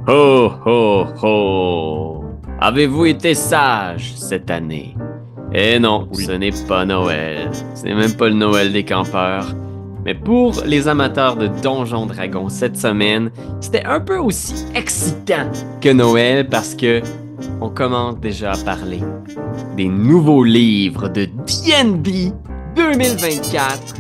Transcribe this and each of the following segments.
Ho, ho, ho! Avez-vous été sage cette année? Eh non, ce Oui. n'est pas Noël. Ce n'est même pas le Noël des campeurs. Mais pour les amateurs de Donjons Dragons cette semaine, c'était un peu aussi excitant que Noël parce que on commence déjà à parler des nouveaux livres de D&D 2024.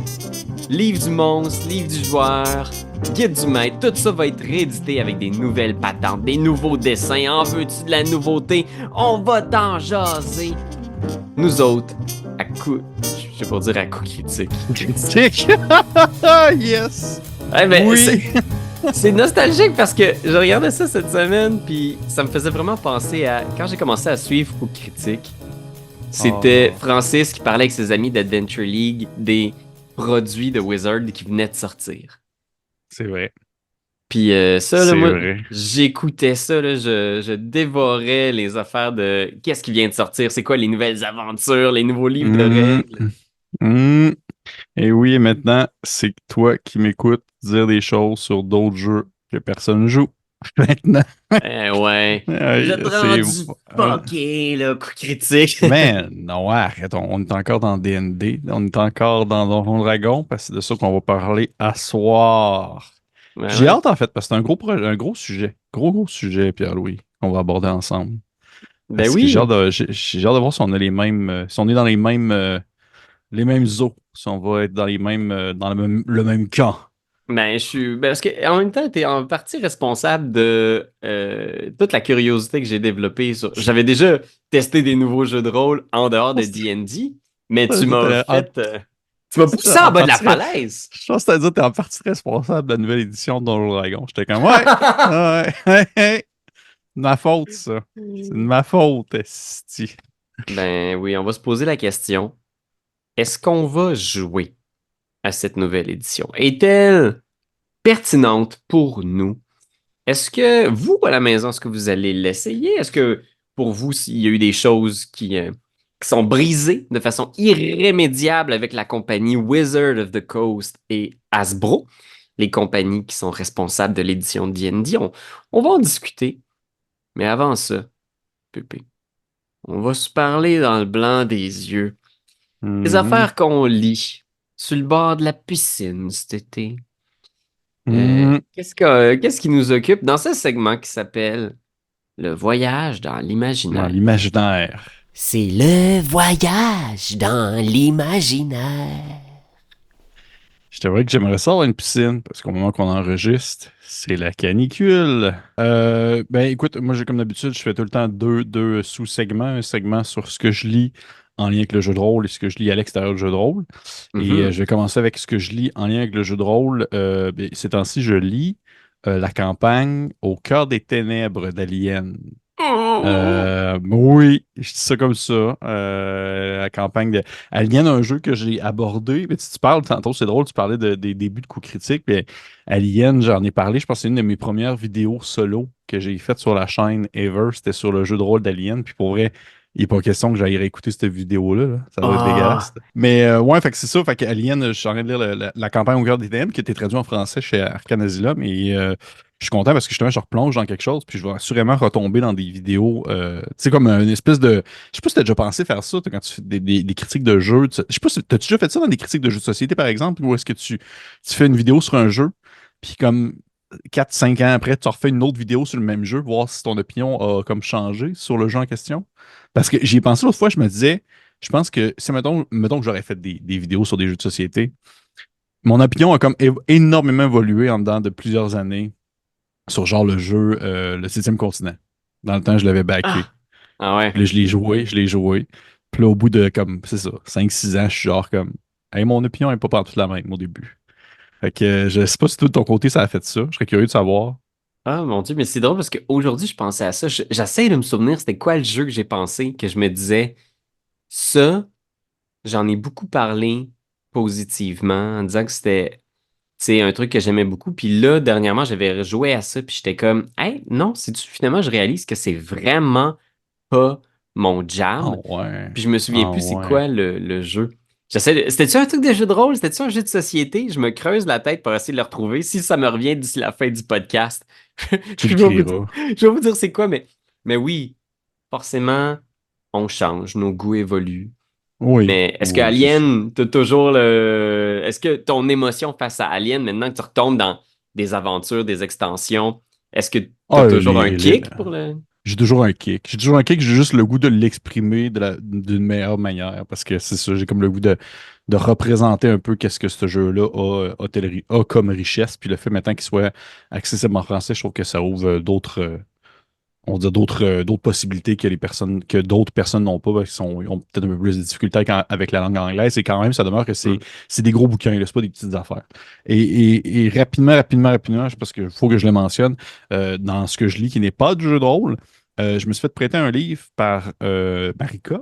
Livre du monstre, livre du joueur, guide du maître, tout ça va être réédité avec des nouvelles patentes, des nouveaux dessins. En veux-tu de la nouveauté? On va t'en jaser. Nous autres, à coup, je vais pas dire à coup critique. Critique. Yes. Ouais, mais Oui. c'est nostalgique parce que je regardais ça cette semaine, puis ça me faisait vraiment penser à quand j'ai commencé à suivre Coup Critique. C'était Oh, Francis qui parlait avec ses amis d'Adventure League des produits de Wizard qui venaient de sortir. c'est vrai. Puis ça, là, C'est moi, vrai. j'écoutais ça, là, je dévorais les affaires de qu'est-ce qui vient de sortir, c'est quoi les nouvelles aventures, les nouveaux livres de Hum, règles. hum. Et oui, et maintenant, c'est toi qui m'écoutes dire des choses sur d'autres jeux que personne joue. Maintenant, Ouais. Vous êtes c'est... rendu fucké, là, coup critique. Mais non, arrête, on est encore dans D&D, on est encore dans Donjon Dragon, parce que c'est de ça qu'on va parler à soir. Ouais, Puis j'ai ouais. hâte, en fait, parce que c'est un gros projet, un gros sujet. Gros sujet, Pierre-Louis, qu'on va aborder ensemble. Ben Parce que oui. j'ai hâte de voir si on a les mêmes, si on est dans les mêmes eaux, si on va être dans dans le même camp. Ben, je suis. Ben, parce que en même temps, t'es en partie responsable de toute la curiosité que j'ai développée sur. J'avais déjà testé des nouveaux jeux de rôle en dehors de D&D, mais tu m'as fait. Tu m'as poussé en En bas de la partie, falaise. je pense que t'as dit que t'es en partie responsable de la nouvelle édition de Donjon Dragon. J'étais comme, ouais, ouais, ouais, de ma faute, ça. C'est de ma faute, esti. Ben oui, on va se poser la question. Est-ce qu'on va jouer à cette nouvelle édition? Est-elle pertinente pour nous? Est-ce que vous, à la maison, est-ce que vous allez l'essayer? Est-ce que pour vous, s'il y a eu des choses qui sont brisées de façon irrémédiable avec la compagnie Wizard of the Coast et Hasbro, les compagnies qui sont responsables de l'édition de D&D, on va en discuter. Mais avant ça, Pépé, on va se parler dans le blanc des yeux. Les Mhm. affaires qu'on lit sur le bord de la piscine cet été. Mhm. Qu'est-ce qui nous occupe dans ce segment qui s'appelle Le voyage dans Dans l'imaginaire? l'imaginaire. C'est le voyage dans l'imaginaire. Je t'avouerais que j'aimerais ça avoir une piscine, parce qu'au moment qu'on enregistre, c'est la canicule. Ben écoute, moi j'ai comme d'habitude, je fais tout le temps deux sous-segments. Un segment sur ce que je lis en lien avec le jeu de rôle et ce que je lis à l'extérieur du jeu de rôle. Et Mhm. je vais commencer avec ce que je lis en lien avec le jeu de rôle. Ben, ces temps-ci, je lis la campagne Au cœur des ténèbres d'Alien. Oui, je dis ça comme ça. La campagne de Alien, un jeu que j'ai abordé. Mais tu parles tantôt, c'est drôle, tu parlais des débuts de coups critiques. Mais Alien, j'en ai parlé. Je pense que c'est une de mes premières vidéos solo que j'ai faites sur la chaîne Ever. C'était sur le jeu de rôle d'Alien. Puis pour vrai, il n'est pas question que j'aille réécouter cette vidéo-là, là. Ça doit être dégueulasse. Ah, Mais ouais, fait que c'est ça. Fait que Alien, je suis en train de lire la campagne au cœur des ténèbres qui a été traduite en français chez Arcane Asylum. Et je suis content parce que justement, je replonge dans quelque chose, puis je vais assurément retomber dans des vidéos, tu sais, comme une espèce de... Je sais pas si t'as déjà pensé faire ça, toi, quand tu fais des critiques de jeux. Je sais pas si t'as-tu déjà fait ça dans des critiques de jeux de société, par exemple, ou est-ce que tu fais une vidéo sur un jeu, puis comme 4 5 ans après, tu refais une autre vidéo sur le même jeu, voir si ton opinion a comme changé sur le jeu en question? Parce que j'y ai pensé l'autre fois, je me disais, je pense que si, mettons que j'aurais fait des vidéos sur des jeux de société, mon opinion a comme énormément évolué en dedans de plusieurs années sur genre le jeu Le Septième Continent. Dans le temps, je l'avais backé. ah, ah ouais. Puis là, je l'ai joué. Puis là, au bout de comme, c'est ça, 5 6 ans, je suis genre comme, hey, mon opinion n'est pas partout la même au début. Fait que je sais pas si toi, de ton côté, ça a fait ça. Je serais curieux de savoir. Ah mon Dieu, mais c'est drôle parce qu'aujourd'hui, je pensais à ça. J'essaie de me souvenir c'était quoi le jeu que j'ai pensé, que je me disais, ça, j'en ai beaucoup parlé positivement en disant que c'était, tu sais, un truc que j'aimais beaucoup. Puis là, dernièrement, j'avais rejoué à ça, puis j'étais comme, hey, non, c'est finalement, je réalise que c'est vraiment pas mon Ah jam. ouais. Puis je me souviens Ah plus c'est ouais. quoi le jeu. C'était-tu un truc de jeu de rôle? C'était-tu un jeu de société? Je me creuse la tête pour essayer de le retrouver. Si ça me revient d'ici la fin du podcast, Tu je vais vous dire, l'écriras. je vais vous dire c'est quoi, mais oui, forcément, on change, nos goûts évoluent. Oui, Mais est-ce que oui, c'est sûr. Alien, t'as toujours le. Est-ce que ton émotion face à Alien, maintenant que tu retombes dans des aventures, des extensions, est-ce que t'as Ah, toujours un kick pour le. j'ai toujours un kick. J'ai toujours un kick, j'ai juste le goût de l'exprimer d'une meilleure manière. Parce que c'est ça, j'ai comme le goût de représenter un peu qu'est-ce que ce jeu-là a comme richesse. Puis le fait maintenant qu'il soit accessible en français, je trouve que ça ouvre on va dire d'autres possibilités que que d'autres personnes n'ont pas, parce qu'ils ils ont peut-être un peu plus de difficultés avec la langue anglaise. Et quand même, ça demeure que Hmm. c'est des gros bouquins, là, c'est pas des petites affaires. Et rapidement, parce qu'il faut que je le mentionne, dans ce que je lis, qui n'est pas du jeu de rôle, je me suis fait prêter un livre par Marika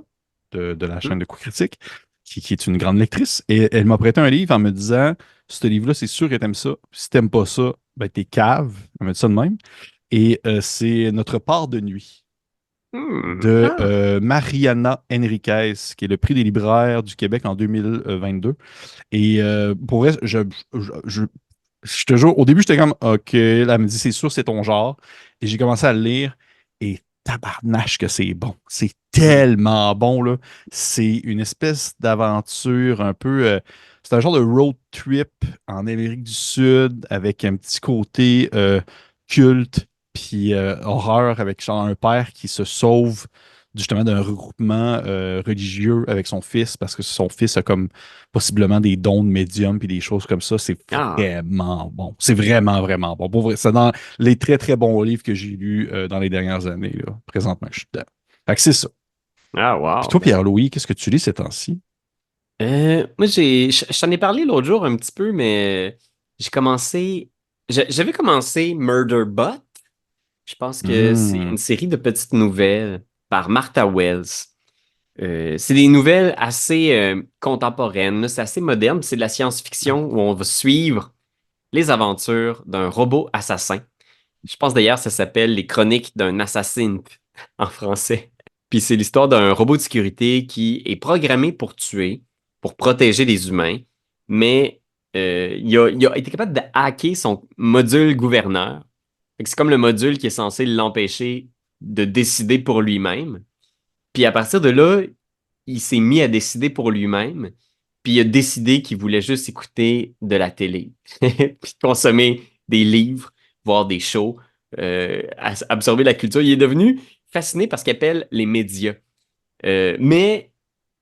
de la Hmm. chaîne de Coup Critique, qui est une grande lectrice. Et elle m'a prêté un livre en me disant, ce livre-là, c'est sûr que t'aimes ça. Si t'aimes pas ça, ben t'es cave. Elle m'a dit ça de même. Et c'est Notre part de nuit Hmm. de Ah. Mariana Enriquez, qui est le prix des libraires du Québec en 2022. Et pour vrai, je te jure, au début, j'étais comme, OK, là, elle me dit, c'est sûr, c'est ton genre. Et j'ai commencé à le lire et tabarnache que c'est bon. C'est Hmm. tellement bon, là. C'est une espèce d'aventure un peu. C'est un genre de road trip en Amérique du Sud avec un petit côté culte puis horreur avec genre un père qui se sauve justement d'un regroupement religieux avec son fils parce que son fils a comme possiblement des dons de médium puis des choses comme ça. C'est Ah. vraiment bon. C'est vraiment, vraiment bon. Pour vrai, c'est dans les très, très bons livres que j'ai lus dans les dernières années, là. Présentement, je suis dedans. Fait que c'est ça. Ah, Puis wow. toi, Pierre-Louis, qu'est-ce que tu lis ces temps-ci? Moi, je t'en ai parlé l'autre jour un petit peu, mais j'ai commencé, j'avais commencé Murderbot. Je pense que c'est Hmm. une série de petites nouvelles par Martha Wells. C'est des nouvelles assez contemporaines, là. C'est assez moderne. C'est de la science-fiction où on va suivre les aventures d'un robot assassin. Je pense d'ailleurs que ça s'appelle Les Chroniques d'un assassin en français. Puis c'est l'histoire d'un robot de sécurité qui est programmé pour tuer, pour protéger les humains, mais il a été capable de hacker son module gouverneur. Fait que c'est comme le module qui est censé l'empêcher de décider pour lui-même. Puis à partir de là, il s'est mis à décider pour lui-même. Puis il a décidé qu'il voulait juste écouter de la télé, puis consommer des livres, voir des shows, absorber la culture. Il est devenu fasciné par ce qu'il appelle les médias. Mais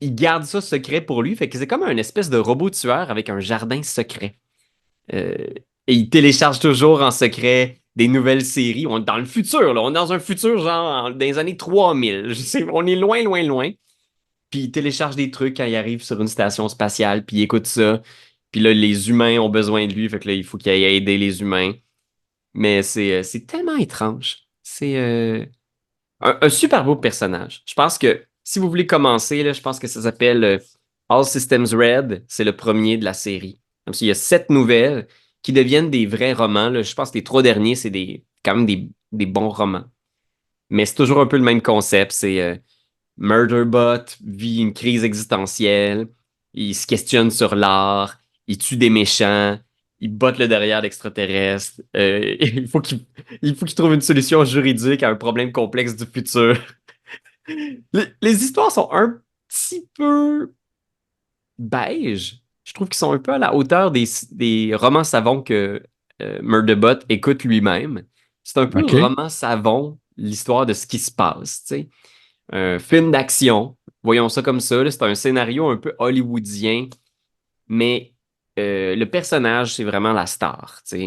il garde ça secret pour lui, fait que c'est comme un espèce de robot tueur avec un jardin secret. Euh, et il télécharge toujours en secret des nouvelles séries. On est dans le futur, là. On est dans un futur genre dans les années 3000. Je sais, on est loin, loin, loin. Puis il télécharge des trucs quand il arrive sur une station spatiale, puis il écoute ça. Puis là, les humains ont besoin de lui, fait que là, il faut qu'il aille aider les humains. Mais c'est tellement étrange. C'est un super beau personnage. Je pense que si vous voulez commencer, là, je pense que ça s'appelle All Systems Red. C'est le premier de la série. Comme s'il y a 7 nouvelles qui deviennent des vrais romans, là. Je pense que les 3 derniers, c'est quand même des bons romans. Mais c'est toujours un peu le même concept. C'est Murderbot vit une crise existentielle. Il se questionne sur l'art. Il tue des méchants. Il botte le derrière d'extraterrestres. Il faut qu'il trouve une solution juridique à un problème complexe du futur. Les histoires sont un petit peu beige. Je trouve qu'ils sont un peu à la hauteur des romans savons que Murderbot écoute lui-même. C'est un peu OK. roman savon, l'histoire de ce qui se passe, tu sais. Un film d'action, voyons ça comme ça, là. C'est un scénario un peu hollywoodien, mais le personnage, c'est vraiment la star, tu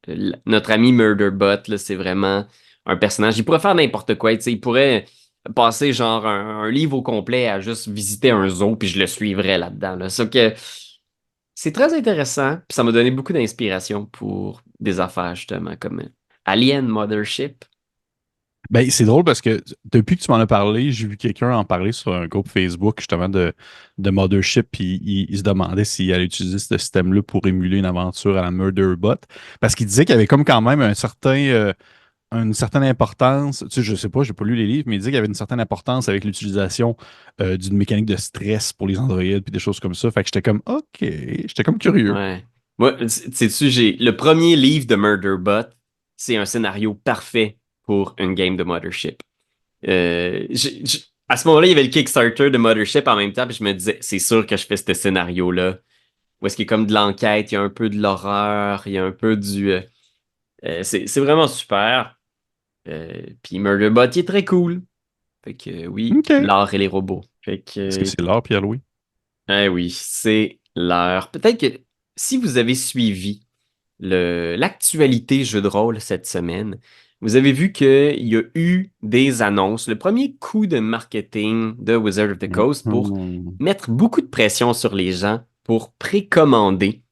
sais. Notre ami Murderbot, là, c'est vraiment un personnage. Il pourrait faire n'importe quoi, tu sais. Il pourrait passer genre un livre au complet à juste visiter un zoo, puis je le suivrais là-dedans, là. Sauf que c'est très intéressant, puis ça m'a donné beaucoup d'inspiration pour des affaires, justement, comme Alien Mothership. Ben, c'est drôle parce que depuis que tu m'en as parlé, j'ai vu quelqu'un en parler sur un groupe Facebook justement de Mothership, puis il se demandait s'il allait utiliser ce système-là pour émuler une aventure à la Murderbot. Parce qu'il disait qu'il y avait comme quand même un certain une certaine importance. Tu sais, je sais pas, j'ai pas lu les livres, mais il disait qu'il y avait une certaine importance avec l'utilisation d'une mécanique de stress pour les androïdes puis des choses comme ça. Fait que j'étais comme, OK, j'étais comme curieux. Ouais. Moi, sais-tu, j'ai le premier livre de Murderbot, c'est un scénario parfait pour une game de Mothership. À ce moment-là, il y avait le Kickstarter de Mothership en même temps, puis je me disais, c'est sûr que je fais ce scénario-là. Où est-ce qu'il y a comme de l'enquête, il y a un peu de l'horreur, il y a un peu du. C'est vraiment super. Puis Murderbot, il est très cool. Fait que oui, OK. Est-ce l'art et les robots. Fait que que, c'est l'heure, Pierre-Louis? oui, c'est l'heure. Peut-être que si vous avez suivi l'actualité jeu de rôle cette semaine, vous avez vu qu'il y a eu des annonces, le premier coup de marketing de Wizard of the Coast pour Mhm. mettre beaucoup de pression sur les gens pour précommander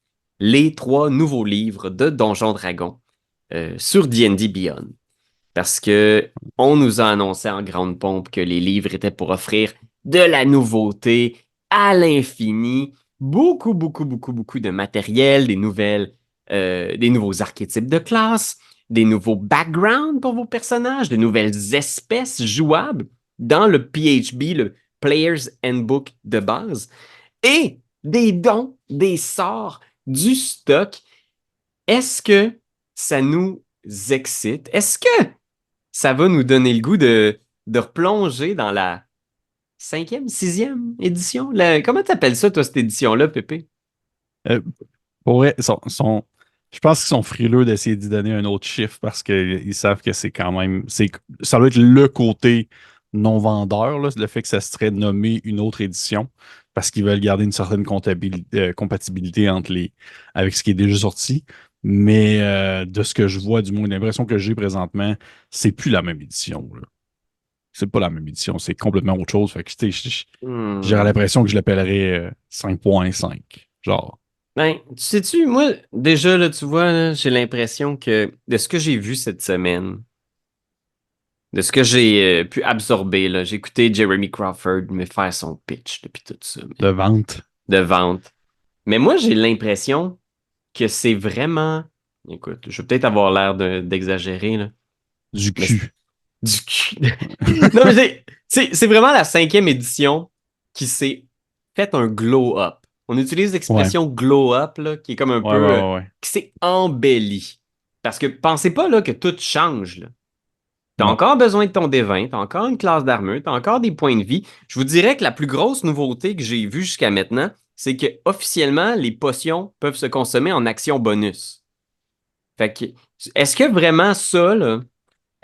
les 3 nouveaux livres de Donjons Dragons sur D&D Beyond. Parce que on nous a annoncé en grande pompe que les livres étaient pour offrir de la nouveauté à l'infini, beaucoup, beaucoup, beaucoup, beaucoup de matériel, des nouveaux archétypes de classe, des nouveaux backgrounds pour vos personnages, de nouvelles espèces jouables dans le PHB, le Player's Handbook de base, et des dons, des sorts, du stock. Est-ce que ça nous excite? Est-ce que ça va nous donner le goût de replonger dans la 5e, 6e édition? Comment t'appelles ça, toi, cette édition-là, Pépé? Euh, pour vrai, je pense qu'ils sont frileux d'essayer d'y donner un autre chiffre parce qu'ils savent que c'est quand même. Ça doit être le côté non vendeur, là, le fait que ça serait nommé une autre édition parce qu'ils veulent garder une certaine compatibilité avec ce qui est déjà sorti. Mais de ce que je vois, du moins, l'impression que j'ai présentement, c'est plus la même édition, là. C'est pas la même édition, c'est complètement autre chose. Fait que, tu sais, j'aurais Hmm. l'impression que je l'appellerais 5.5. Genre. Ben, tu sais-tu, moi, déjà, là, tu vois, là, j'ai l'impression que de ce que j'ai vu cette semaine, de ce que j'ai pu absorber, là, j'ai écouté Jeremy Crawford me faire son pitch depuis tout ça, De vente. de vente. Mais moi, j'ai l'impression que c'est vraiment. Écoute, je vais peut-être avoir l'air d'exagérer, là. Du Mais cul. du cul. Non, mais c'est vraiment la 5e édition qui s'est fait un glow-up. On utilise Ouais. l'expression glow-up, là, qui est comme un Ouais, ouais, peu, ouais, ouais. qui s'est embelli. Parce que pensez pas là, que tout change, là. T'as Non. encore besoin de ton D20, t'as encore une classe d'armure, t'as encore des points de vie. Je vous dirais que la plus grosse nouveauté que j'ai vue jusqu'à maintenant, c'est que officiellement, les potions peuvent se consommer en action bonus. Fait que, est-ce que vraiment ça, là,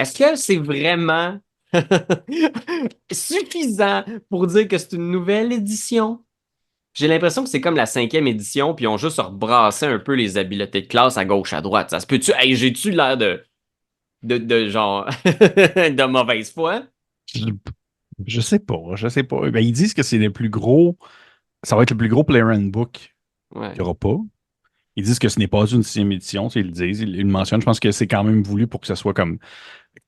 est-ce que c'est vraiment suffisant pour dire que c'est une nouvelle édition? J'ai l'impression que c'est comme la 5e édition, puis ils ont juste rebrassé un peu les habiletés de classe à gauche, à droite. Ça se peut-tu? Hey, j'ai-tu l'air de genre de mauvaise foi? Je, je sais pas. Je sais pas. Ben, ils disent que c'est le plus gros. Ça va être le plus gros player handbook qu'il Ouais. n'y aura pas. Ils disent que ce n'est pas une sixième édition, ils le disent, ils le mentionnent. Je pense que c'est quand même voulu pour que ce soit comme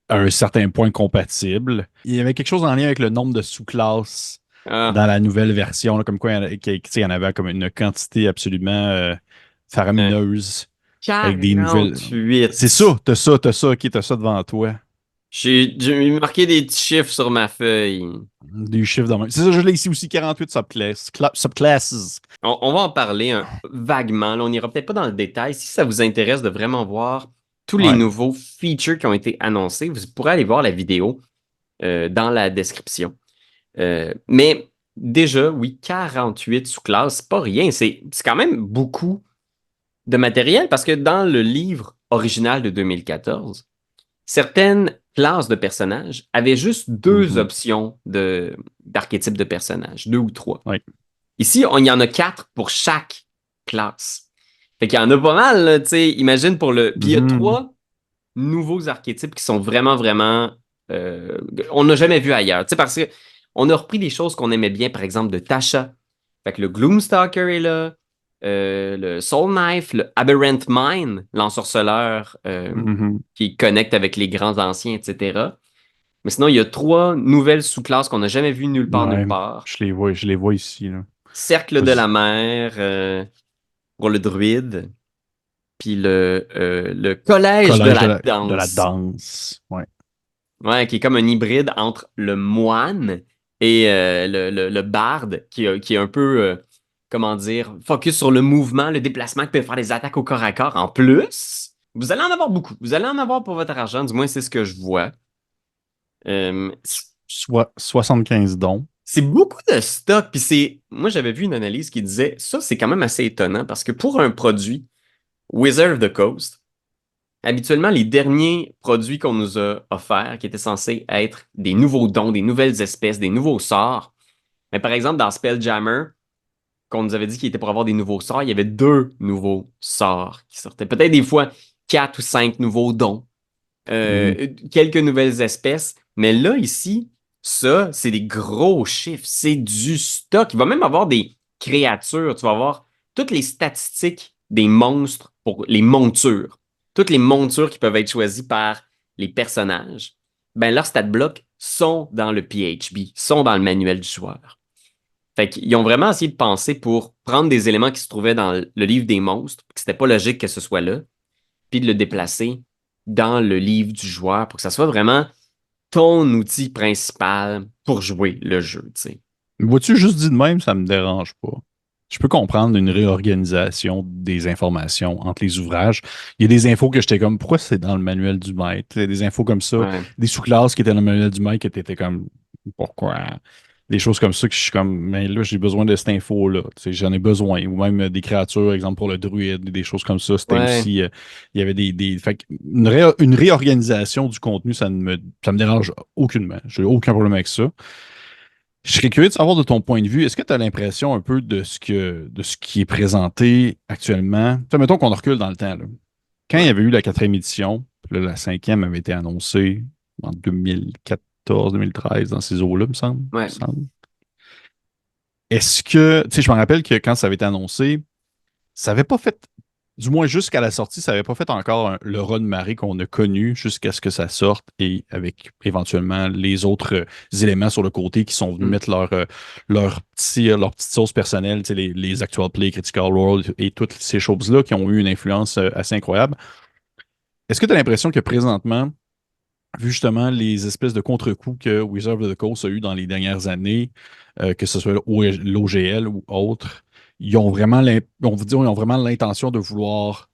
à un certain point compatible. Il y avait quelque chose en lien avec le nombre de sous-classes Ah, dans la nouvelle version, là, comme quoi tu sais, il y en avait comme une quantité absolument euh, faramineuse avec des nouvelles. C'est 48. ça, t'as ça, ok, t'as ça devant toi. J'ai marqué des petits chiffres sur ma feuille. Des chiffres dans même. C'est ça, je l'ai ici aussi, 48 subclasses. Subclasses. On va en parler vaguement. Là, on n'ira peut-être pas dans le détail. Si ça vous intéresse de vraiment voir tous les Ouais. nouveaux features qui ont été annoncés, vous pourrez aller voir la vidéo dans la description. Mais déjà, oui, 48 sous-classes, c'est pas rien. C'est quand même beaucoup de matériel parce que dans le livre original de 2014, certaines classes de personnages avaient juste 2 options d'archétypes de personnages, 2 ou 3. Ouais. Ici, il y en a 4 pour chaque classe. Fait qu'il y en a pas mal, là, tu sais. Imagine pour le. Puis il y a Mhm. 3 nouveaux archétypes qui sont vraiment, vraiment. euh, on n'a jamais vu ailleurs. Tu sais, parce que on a repris des choses qu'on aimait bien, par exemple, de Tasha. Fait que le Gloomstalker est là, le Soul Knife, le Aberrant Mind, l'ensorceleur Mhm. qui connecte avec les grands anciens, etc. Mais sinon, il y a 3 nouvelles sous-classes qu'on n'a jamais vues nulle Ouais. part. Je les vois ici, là. Cercle de la mer pour le druide. puis le Collège de Collège la de la danse. danse. Ouais. Ouais, qui est comme un hybride entre le moine et le barde, qui est un peu, comment dire, focus sur le mouvement, le déplacement, qui peut faire des attaques au corps à corps. En plus, vous allez en avoir beaucoup. Vous allez en avoir pour votre argent, du moins c'est ce que je vois. Euh, Soit 75 dons. c'est beaucoup de stock, puis moi j'avais vu une analyse qui disait, ça c'est quand même assez étonnant, parce que pour un produit Wizard of the Coast, habituellement, les derniers produits qu'on nous a offerts, qui étaient censés être des nouveaux dons, des nouvelles espèces, des nouveaux sorts, mais par exemple, dans Spelljammer, qu'on nous avait dit qu'il était pour avoir des nouveaux sorts, il y avait 2 nouveaux sorts qui sortaient. Peut-être des fois 4 ou 5 nouveaux dons, Mm. quelques nouvelles espèces. Mais là, ici, ça, c'est des gros chiffres. C'est du stock. Il va même avoir des créatures. Tu vas avoir toutes les statistiques des monstres pour les montures. Toutes les montures qui peuvent être choisies par les personnages. Ben, leurs stat blocks sont dans le PHB, sont dans le manuel du joueur. Fait qu'ils ont vraiment essayé de penser pour prendre des éléments qui se trouvaient dans le livre des monstres, que c'était pas logique que ce soit là, puis de le déplacer dans le livre du joueur pour que ça soit vraiment ton outil principal pour jouer le jeu, tu sais. Vois-tu, juste dit de même, ça me dérange pas. Je peux comprendre une réorganisation des informations entre les ouvrages. Il y a des infos que j'étais comme, pourquoi c'est dans le manuel du maître? Il y a des infos comme ça, Ouais. des sous-classes qui étaient dans le manuel du maître qui étaient comme, pourquoi? Des choses comme ça que je suis comme, mais là, j'ai besoin de cette info-là. Tu sais, j'en ai besoin. Ou même des créatures, exemple pour le druide, des choses comme ça. C'était Ouais. aussi, il y avait fait que une réorganisation du contenu, ça me dérange aucunement. J'ai aucun problème avec ça. Je serais curieux de savoir de ton point de vue, est-ce que tu as l'impression un peu de ce qui est présenté actuellement? Tu sais, mettons qu'on recule dans le temps, là. Quand il y Ouais. avait eu la quatrième édition, puis là, la cinquième avait été annoncée en 2014, 2013, dans ces eaux-là, me semble. Ouais. Me semble. Est-ce que, tu sais, je me rappelle que quand ça avait été annoncé, ça n'avait pas fait, du moins jusqu'à la sortie, ça n'avait pas fait encore le raz de marée qu'on a connu jusqu'à ce que ça sorte et avec éventuellement les autres éléments sur le côté qui sont venus Mm. mettre leur petite sauce personnelle, tu sais, les actual play, critical role et toutes ces choses-là qui ont eu une influence assez incroyable. Est-ce que tu as l'impression que présentement, vu justement les espèces de contre-coups que Wizard of the Coast a eu dans les dernières années, que ce soit l'OGL ou autre, ils ont vraiment l'intention de vouloir,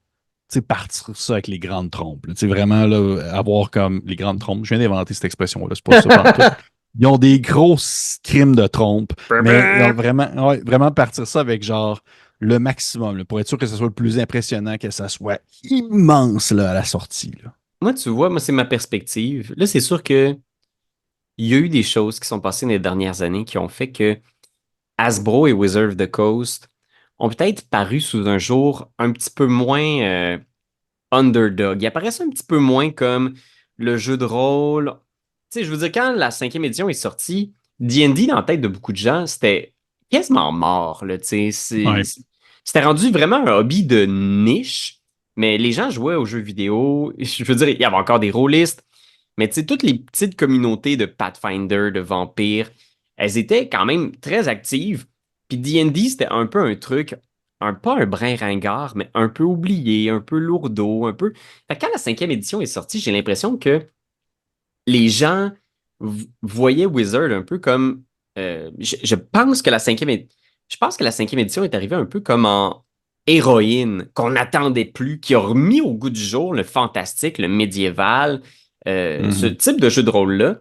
tu sais, partir ça avec les grandes trompes. Là. Tu sais, vraiment là, avoir comme les grandes trompes. Je viens d'inventer cette expression-là, c'est pas ça pantoute. Ils ont des gros crimes de trompes, mais ils ont vraiment, ouais, vraiment partir ça avec genre le maximum, là, pour être sûr que ce soit le plus impressionnant, que ça soit immense là, à la sortie. Là. Moi, tu vois, moi, c'est ma perspective. Là, c'est sûr que il y a eu des choses qui sont passées dans les dernières années qui ont fait que Hasbro et Wizard of the Coast ont peut-être paru sous un jour un petit peu moins underdog. Ils apparaissent un petit peu moins comme le jeu de rôle. Tu sais, je veux dire, quand la cinquième édition est sortie, D&D, dans la tête de beaucoup de gens, c'était quasiment mort, là, tu sais. Ouais. C'était rendu vraiment un hobby de niche, mais les gens jouaient aux jeux vidéo. Je veux dire, il y avait encore des rôlistes, mais tu sais, toutes les petites communautés de Pathfinder, de vampires, elles étaient quand même très actives. Puis D&D, c'était un peu un truc, pas un brin ringard, mais un peu oublié, un peu lourdeau, un peu. Fait que quand la cinquième édition est sortie, j'ai l'impression que les gens voyaient Wizard un peu comme. Je pense que je pense que la cinquième édition est arrivée un peu comme en héroïne, qu'on n'attendait plus, qui a remis au goût du jour le fantastique, le médiéval, ce Mhm. type de jeu de rôle-là.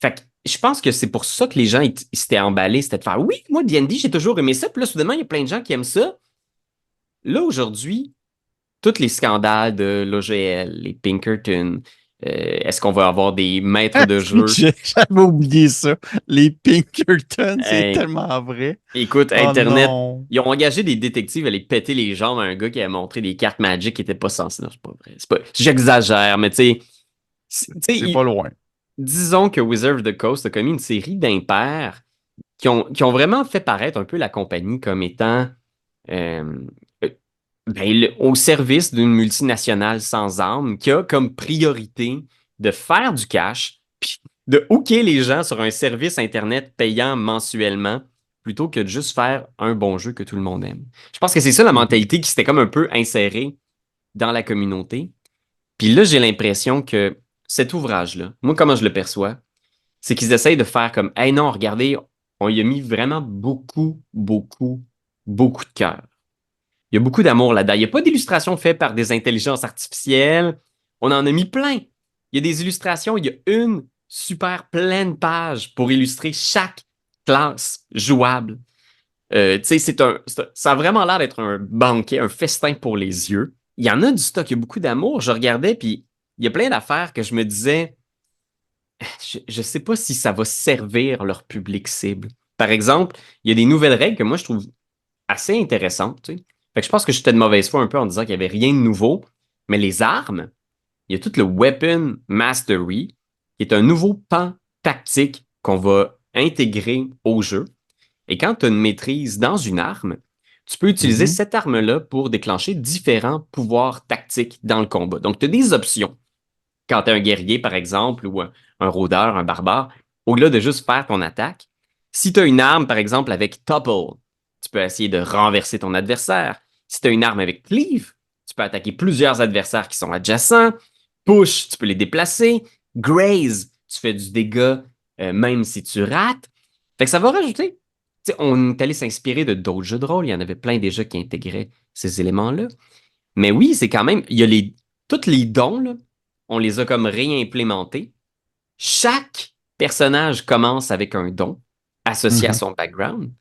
Fait que je pense que c'est pour ça que les gens ils s'étaient emballés, c'était de faire oui, moi, D&D, j'ai toujours aimé ça. Puis là, soudainement, il y a plein de gens qui aiment ça. Là, aujourd'hui, tous les scandales de l'OGL, les Pinkerton, est-ce qu'on va avoir des maîtres de jeu? J'avais oublié ça. Les Pinkerton, c'est Hey, tellement vrai. écoute, Oh Internet, non. ils ont engagé des détectives à aller péter les jambes à un gars qui a montré des cartes Magic qui n'étaient pas censées. Non, c'est pas vrai. J'exagère, mais tu sais, C'est pas loin. disons que Wizard of the Coast a commis une série d'impairs qui ont vraiment fait paraître un peu la compagnie comme étant euh, euh, au service d'une multinationale sans âme qui a comme priorité de faire du cash, puis de hooker les gens sur un service Internet payant mensuellement plutôt que de juste faire un bon jeu que tout le monde aime. Je pense que c'est ça la Mhm. mentalité qui s'était comme un peu insérée dans la communauté. Puis là, j'ai l'impression que cet ouvrage-là, moi, comment je le perçois, c'est qu'ils essayent de faire comme, hey non, regardez, on y a mis vraiment beaucoup, beaucoup, beaucoup de cœur. Il y a beaucoup d'amour là-dedans. Il n'y a pas d'illustrations faites par des intelligences artificielles. On en a mis plein. Il y a des illustrations, il y a une super pleine page pour illustrer chaque classe jouable. Tu sais, ça a vraiment l'air d'être un banquet, un festin pour les yeux. Il y en a du stock, il y a beaucoup d'amour. Je regardais, puis il y a plein d'affaires que je me disais, je ne sais pas si ça va servir leur public cible. Par exemple, il y a des nouvelles règles que moi je trouve assez intéressantes. Tu sais. Fait que je pense que j'étais de mauvaise foi un peu en disant qu'il n'y avait rien de nouveau. Mais les armes, il y a tout le Weapon Mastery, qui est un nouveau pan tactique qu'on va intégrer au jeu. Et quand tu as une maîtrise dans une arme, tu peux utiliser Mhm. cette arme-là pour déclencher différents pouvoirs tactiques dans le combat. Donc, tu as des options. Quand tu es un guerrier, par exemple, ou un rôdeur, un barbare, au-delà de juste faire ton attaque, si tu as une arme, par exemple, avec Topple, tu peux essayer de renverser ton adversaire. Si tu as une arme avec Cleave, tu peux attaquer plusieurs adversaires qui sont adjacents. Push, tu peux les déplacer. Graze, tu fais du dégât même si tu rates. Fait que ça va rajouter. Tu sais, on est allé s'inspirer de d'autres jeux de rôle. Il y en avait plein déjà qui intégraient ces éléments-là. Mais oui, c'est quand même. Il y a tous les dons, là, on les a comme réimplémentés. Chaque personnage commence avec un don associé à Mhm. son background.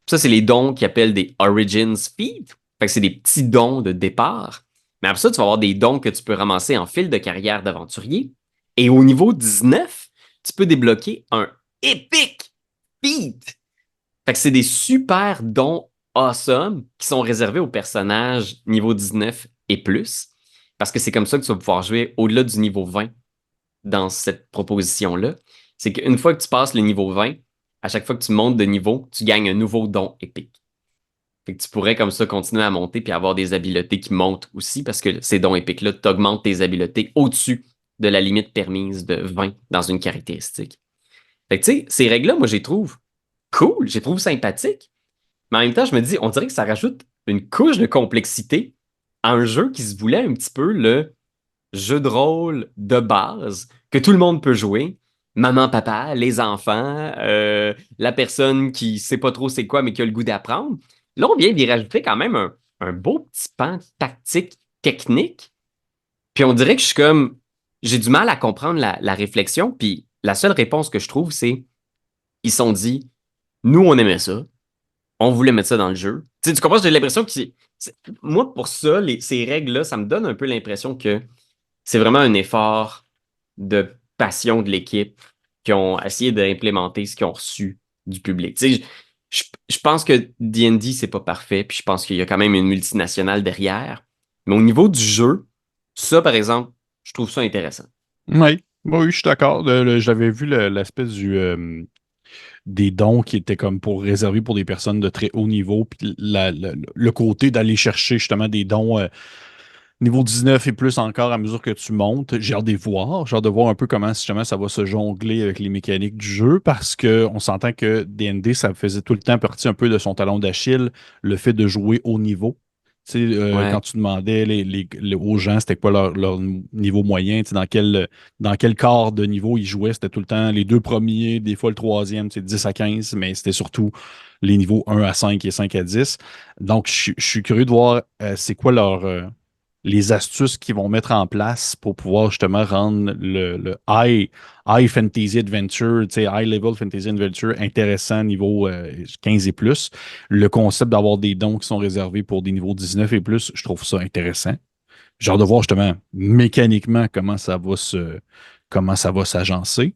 Ça, c'est les dons qu'ils appellent des Origins Feat. Fait que c'est des petits dons de départ. Mais après ça, tu vas avoir des dons que tu peux ramasser en fil de carrière d'aventurier. Et au niveau 19, tu peux débloquer un Epic Feat. Fait que c'est des super dons awesome qui sont réservés aux personnages niveau 19 et plus. Parce que c'est comme ça que tu vas pouvoir jouer au-delà du niveau 20 dans cette proposition-là. C'est qu'une fois que tu passes le niveau 20, à chaque fois que tu montes de niveau, tu gagnes un nouveau don épique. Fait que tu pourrais comme ça continuer à monter puis avoir des habiletés qui montent aussi parce que ces dons épiques-là t'augmentent tes habiletés au-dessus de la limite permise de 20 dans une caractéristique. Fait que tu sais, ces règles-là, moi, je les trouve cool, je les trouve sympathiques, mais en même temps, je me dis, on dirait que ça rajoute une couche de complexité à un jeu qui se voulait un petit peu le jeu de rôle de base que tout le monde peut jouer. Maman, papa, les enfants, la personne qui sait pas trop c'est quoi, mais qui a le goût d'apprendre. Là, on vient d'y rajouter quand même un beau petit pan tactique, technique. Puis on dirait que je suis comme, j'ai du mal à comprendre la réflexion. Puis la seule réponse que je trouve, c'est, ils se sont dit, nous, on aimait ça. On voulait mettre ça dans le jeu. Tu sais, tu comprends? J'ai l'impression que moi, pour ça, ces règles-là, ça me donne un peu l'impression que c'est vraiment un effort de passion de l'équipe qui ont essayé d'implémenter ce qu'ils ont reçu du public. Tu sais, je pense que D&D, c'est pas parfait, puis je pense qu'il y a quand même une multinationale derrière. Mais au niveau du jeu, ça, par exemple, je trouve ça intéressant. Oui, oui, je suis d'accord. J'avais vu l'aspect des dons qui étaient comme pour réserver pour des personnes de très haut niveau, puis le côté d'aller chercher justement des dons niveau 19 et plus encore à mesure que tu montes. J'ai hâte de voir. J'ai hâte de voir un peu comment justement ça va se jongler avec les mécaniques du jeu parce qu'on s'entend que D&D, ça faisait tout le temps partie un peu de son talon d'Achille, le fait de jouer haut niveau. Tu sais, quand Ouais. tu demandais aux gens c'était quoi leur niveau moyen, tu sais, dans quel quart de niveau ils jouaient, c'était tout le temps les deux premiers, des fois le troisième, tu sais, 10 à 15, mais c'était surtout les niveaux 1 à 5 et 5 à 10. Donc, je suis curieux de voir c'est quoi les astuces qu'ils vont mettre en place pour pouvoir justement rendre le high fantasy adventure, tu sais, high level fantasy adventure intéressant niveau 15 et plus. Le concept d'avoir des dons qui sont réservés pour des niveaux 19 et plus, je trouve ça intéressant. J'ai hâte de voir justement mécaniquement comment ça va s'agencer.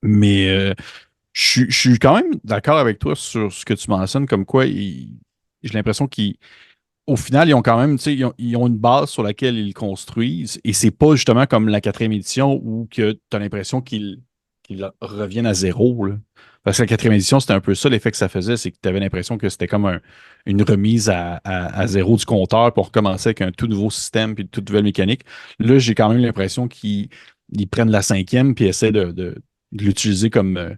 Mais je suis quand même d'accord avec toi sur ce que tu mentionnes, comme quoi j'ai l'impression qu'ils au final, ils ont quand même, tu sais, ils ont une base sur laquelle ils construisent. Et c'est pas justement comme la quatrième édition où que tu as l'impression qu'ils reviennent à zéro, là. Parce que la quatrième édition, c'était un peu ça, l'effet que ça faisait, c'est que tu avais l'impression que c'était comme une remise à zéro du compteur pour recommencer avec un tout nouveau système puis une toute nouvelle mécanique. Là, j'ai quand même l'impression qu'ils prennent la cinquième puis essaient de l'utiliser comme,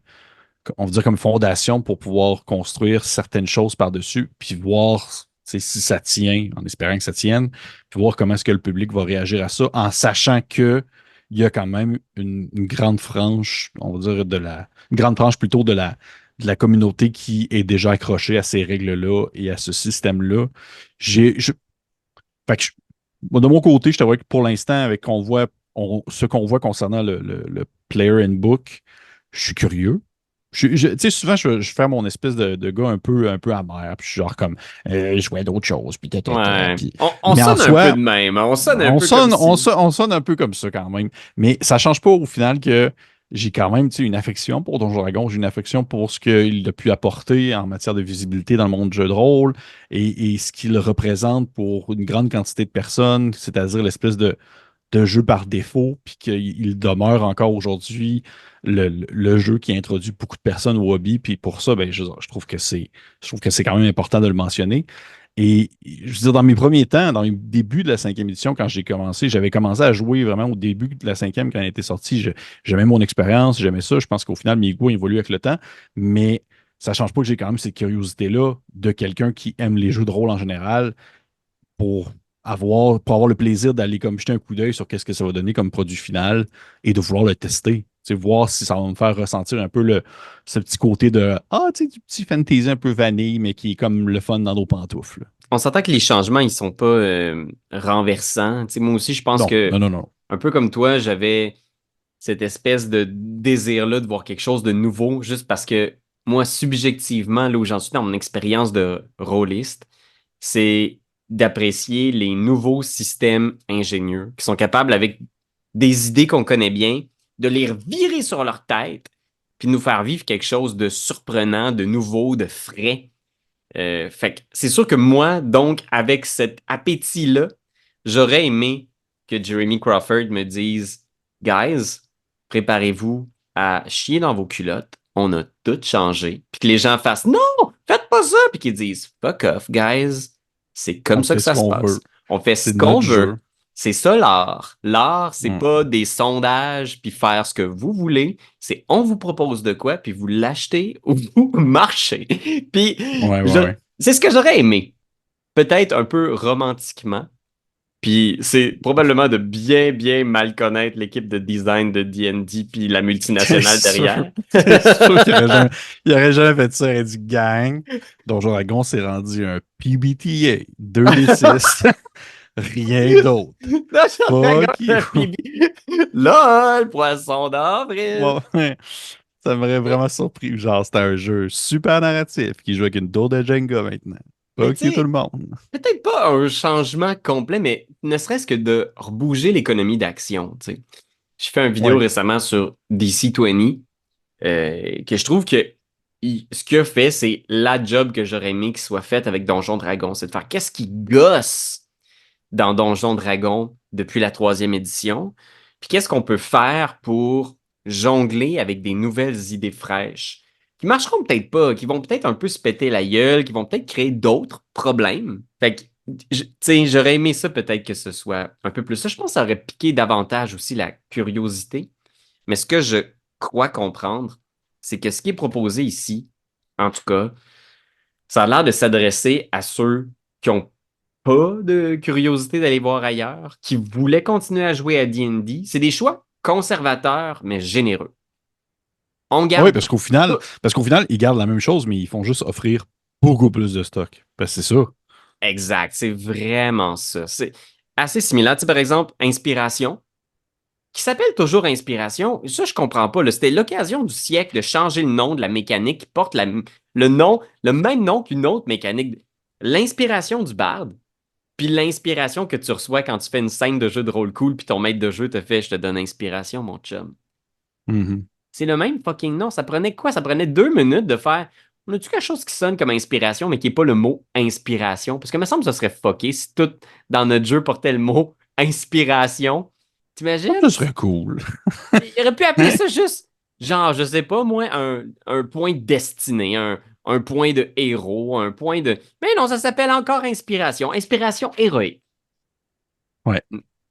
on va dire comme fondation pour pouvoir construire certaines choses par-dessus, puis voir sais, si ça tient, en espérant que ça tienne, puis voir comment est-ce que le public va réagir à ça, en sachant que il y a quand même une grande frange, on va dire une grande frange plutôt de la communauté qui est déjà accrochée à ces règles-là et à ce système-là. Fait que moi, de mon côté, je t'avoue que pour l'instant, avec ce qu'on voit concernant le Player Handbook, je suis curieux. Tu sais, souvent, je fais mon espèce de gars un peu amer, puis je suis genre comme, je vois d'autres choses, puis Ouais. puis... On Mais en sonne un peu soi, de même, hein. On sonne un on peu comme sonne, on si. sonne, on sonne un peu comme ça quand même. Mais ça change pas au final que j'ai quand même, tu sais, une affection pour Donjon Dragon. J'ai une affection pour ce qu'il a pu apporter en matière de visibilité dans le monde du jeu de rôle et ce qu'il représente pour une grande quantité de personnes, c'est-à-dire l'espèce de jeu par défaut, puis qu'il demeure encore aujourd'hui le jeu qui introduit beaucoup de personnes au hobby. Puis pour ça, ben, je trouve que c'est quand même important de le mentionner. Et je veux dire, dans mes premiers temps, dans les débuts de la cinquième édition, quand j'ai commencé, j'avais commencé à jouer vraiment au début de la cinquième quand elle était sortie. J'aimais mon expérience, j'aimais ça. Je pense qu'au final, mes goûts évoluent avec le temps. Mais ça ne change pas que j'ai quand même cette curiosité-là de quelqu'un qui aime les jeux de rôle en général pour pour avoir le plaisir d'aller comme jeter un coup d'œil sur qu'est-ce que ça va donner comme produit final et de vouloir le tester. Tu sais, voir si ça va me faire ressentir un peu ce petit côté de tu sais, du petit fantasy un peu vanille, mais qui est comme le fun dans nos pantoufles. On s'entend que les changements, ils sont pas renversants. Tu sais, moi aussi, je pense Non, que, non, non, non. un peu comme toi, j'avais cette espèce de désir-là de voir quelque chose de nouveau, juste parce que moi, subjectivement, là où j'en suis dans mon expérience de rôliste, c'est d'apprécier les nouveaux systèmes ingénieux qui sont capables, avec des idées qu'on connaît bien, de les revirer sur leur tête, puis de nous faire vivre quelque chose de surprenant, de nouveau, de frais. Fait que c'est sûr que moi, donc, avec cet appétit-là, j'aurais aimé que Jeremy Crawford me dise, Guys, préparez-vous à chier dans vos culottes. On a tout changé. Puis que les gens fassent non, faites pas ça. Puis qu'ils disent fuck off, guys. C'est comme On ça fait que ce ça se qu'on passe. veut. On fait ce C'est qu'on notre veut. jeu. C'est ça l'art. L'art, c'est Mm. pas des sondages puis faire ce que vous voulez. C'est on vous propose de quoi puis vous l'achetez ou vous marchez. Puis Ouais, ouais, je- ouais. c'est ce que j'aurais aimé. Peut-être un peu romantiquement. Puis c'est probablement de bien, bien mal connaître l'équipe de design de D&D puis la C'est multinationale sûr. derrière. C'est sûr qu'il aurait jamais fait ça. Il aurait dit gang. Donjon Dragon s'est rendu un PBTA 2D6. Rien d'autre. Là, j'aurais Fuck gagné you. un PB. LOL, poisson d'avril. Ouais, ouais. Ça m'aurait vraiment surpris. Genre, c'était un jeu super narratif qui joue avec une tour de Jenga maintenant. Mais Fuck tu you tout le sais, monde. peut-être pas un changement complet, mais ne serait-ce que de rebouger l'économie d'action, tu sais. Je fais une vidéo Ouais. récemment sur DC20, que je trouve que ce qu'il a fait, c'est la job que j'aurais aimé qu'il soit faite avec Donjon Dragon. C'est de faire qu'est-ce qui gosse dans Donjon Dragon depuis la troisième édition, puis qu'est-ce qu'on peut faire pour jongler avec des nouvelles idées fraîches qui marcheront peut-être pas, qui vont peut-être un peu se péter la gueule, qui vont peut-être créer d'autres problèmes. Fait que, tu sais, j'aurais aimé ça peut-être que ce soit un peu plus ça. Je pense que ça aurait piqué davantage aussi la curiosité. Mais ce que je crois comprendre, c'est que ce qui est proposé ici, en tout cas, ça a l'air de s'adresser à ceux qui ont pas de curiosité d'aller voir ailleurs, qui voulaient continuer à jouer à D&D. C'est des choix conservateurs, mais généreux. On Oui, garde tout. parce qu'au final, ils gardent la même chose, mais ils font juste offrir beaucoup plus de stock. Parce que c'est ça. Exact, c'est vraiment ça. C'est assez similaire. Tu sais, par exemple, Inspiration, qui s'appelle toujours Inspiration. Ça, je comprends pas, là. C'était l'occasion du siècle de changer le nom de la mécanique qui porte le nom, le même nom qu'une autre mécanique. L'inspiration du barde, puis l'inspiration que tu reçois quand tu fais une scène de jeu de rôle cool, puis ton maître de jeu te fait je te donne inspiration, mon chum. Mhm. C'est le même fucking nom. Ça prenait quoi? Ça prenait 2 minutes de faire. On a-tu quelque chose qui sonne comme inspiration, mais qui n'est pas le mot inspiration? Parce que me semble que ça serait fucké si tout dans notre jeu portait le mot inspiration. Ça T'imagines? serait cool. Il aurait pu appeler ça juste, genre, je sais pas, moi, un point de destinée, un point de héros, un point de. Mais non, ça s'appelle encore inspiration. Inspiration héroïque. Ouais.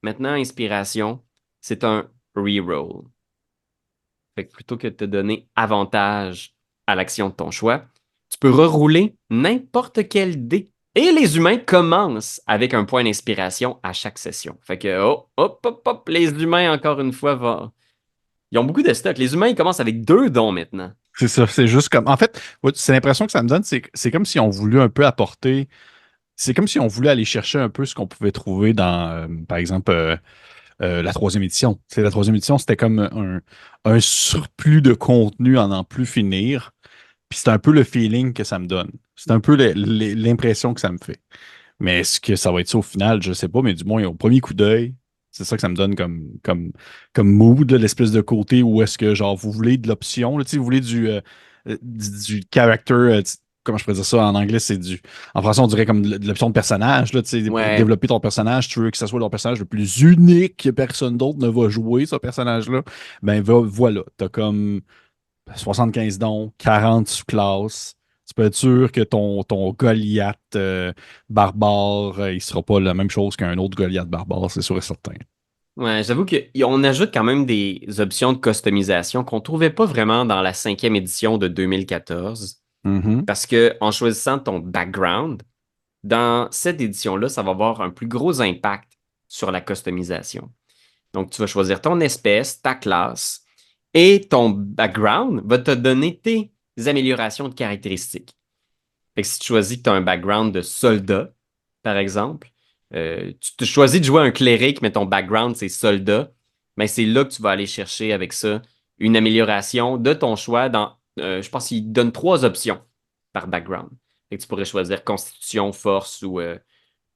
Maintenant, inspiration, c'est un reroll. Fait que plutôt que de te donner avantage à l'action de ton choix, tu peux rerouler n'importe quel dé Et les humains commencent avec un point d'inspiration à chaque session. Fait que, oh, hop, hop, hop, les humains, encore une fois, ils ont beaucoup de stock. Les humains, ils commencent avec 2 dons maintenant. C'est ça, c'est juste comme. En fait, ouais, c'est l'impression que ça me donne, c'est comme si on voulait un peu apporter. C'est comme si on voulait aller chercher un peu ce qu'on pouvait trouver dans, par exemple, la troisième édition. C'est la troisième édition, c'était comme un surplus de contenu à n'en plus finir. Puis c'est un peu le feeling que ça me donne. C'est un peu l'impression que ça me fait. Mais est-ce que ça va être ça au final? Je sais pas, mais du moins, au premier coup d'œil, c'est ça que ça me donne comme mood, là, l'espèce de côté où est-ce que, genre, vous voulez de l'option, là, tu sais, vous voulez du character, comment je pourrais dire ça en anglais, c'est du. En français, on dirait comme de l'option de personnage, là, tu sais, pour Ouais, développer ton personnage, tu veux que ce soit ton personnage le plus unique que personne d'autre ne va jouer, ce personnage-là. Ben, voilà, t'as comme 75 dons, 40 sous-classes. Tu peux être sûr que ton Goliath barbare, il sera pas la même chose qu'un autre Goliath barbare, c'est sûr et certain. ouais, j'avoue qu'on ajoute quand même des options de customisation qu'on trouvait pas vraiment dans la 5e édition de 2014. Mhm. Parce que en choisissant ton background, dans cette édition-là, ça va avoir un plus gros impact sur la customisation. Donc, tu vas choisir ton espèce, ta classe, et ton background va te donner tes améliorations de caractéristiques. Fait que si tu choisis que tu as un background de soldat, par exemple, tu te choisis de jouer un cléric, mais ton background, c'est soldat, mais c'est là que tu vas aller chercher avec ça une amélioration de ton choix dans, je pense qu'il donne 3 options par background. Fait que tu pourrais choisir constitution, force ou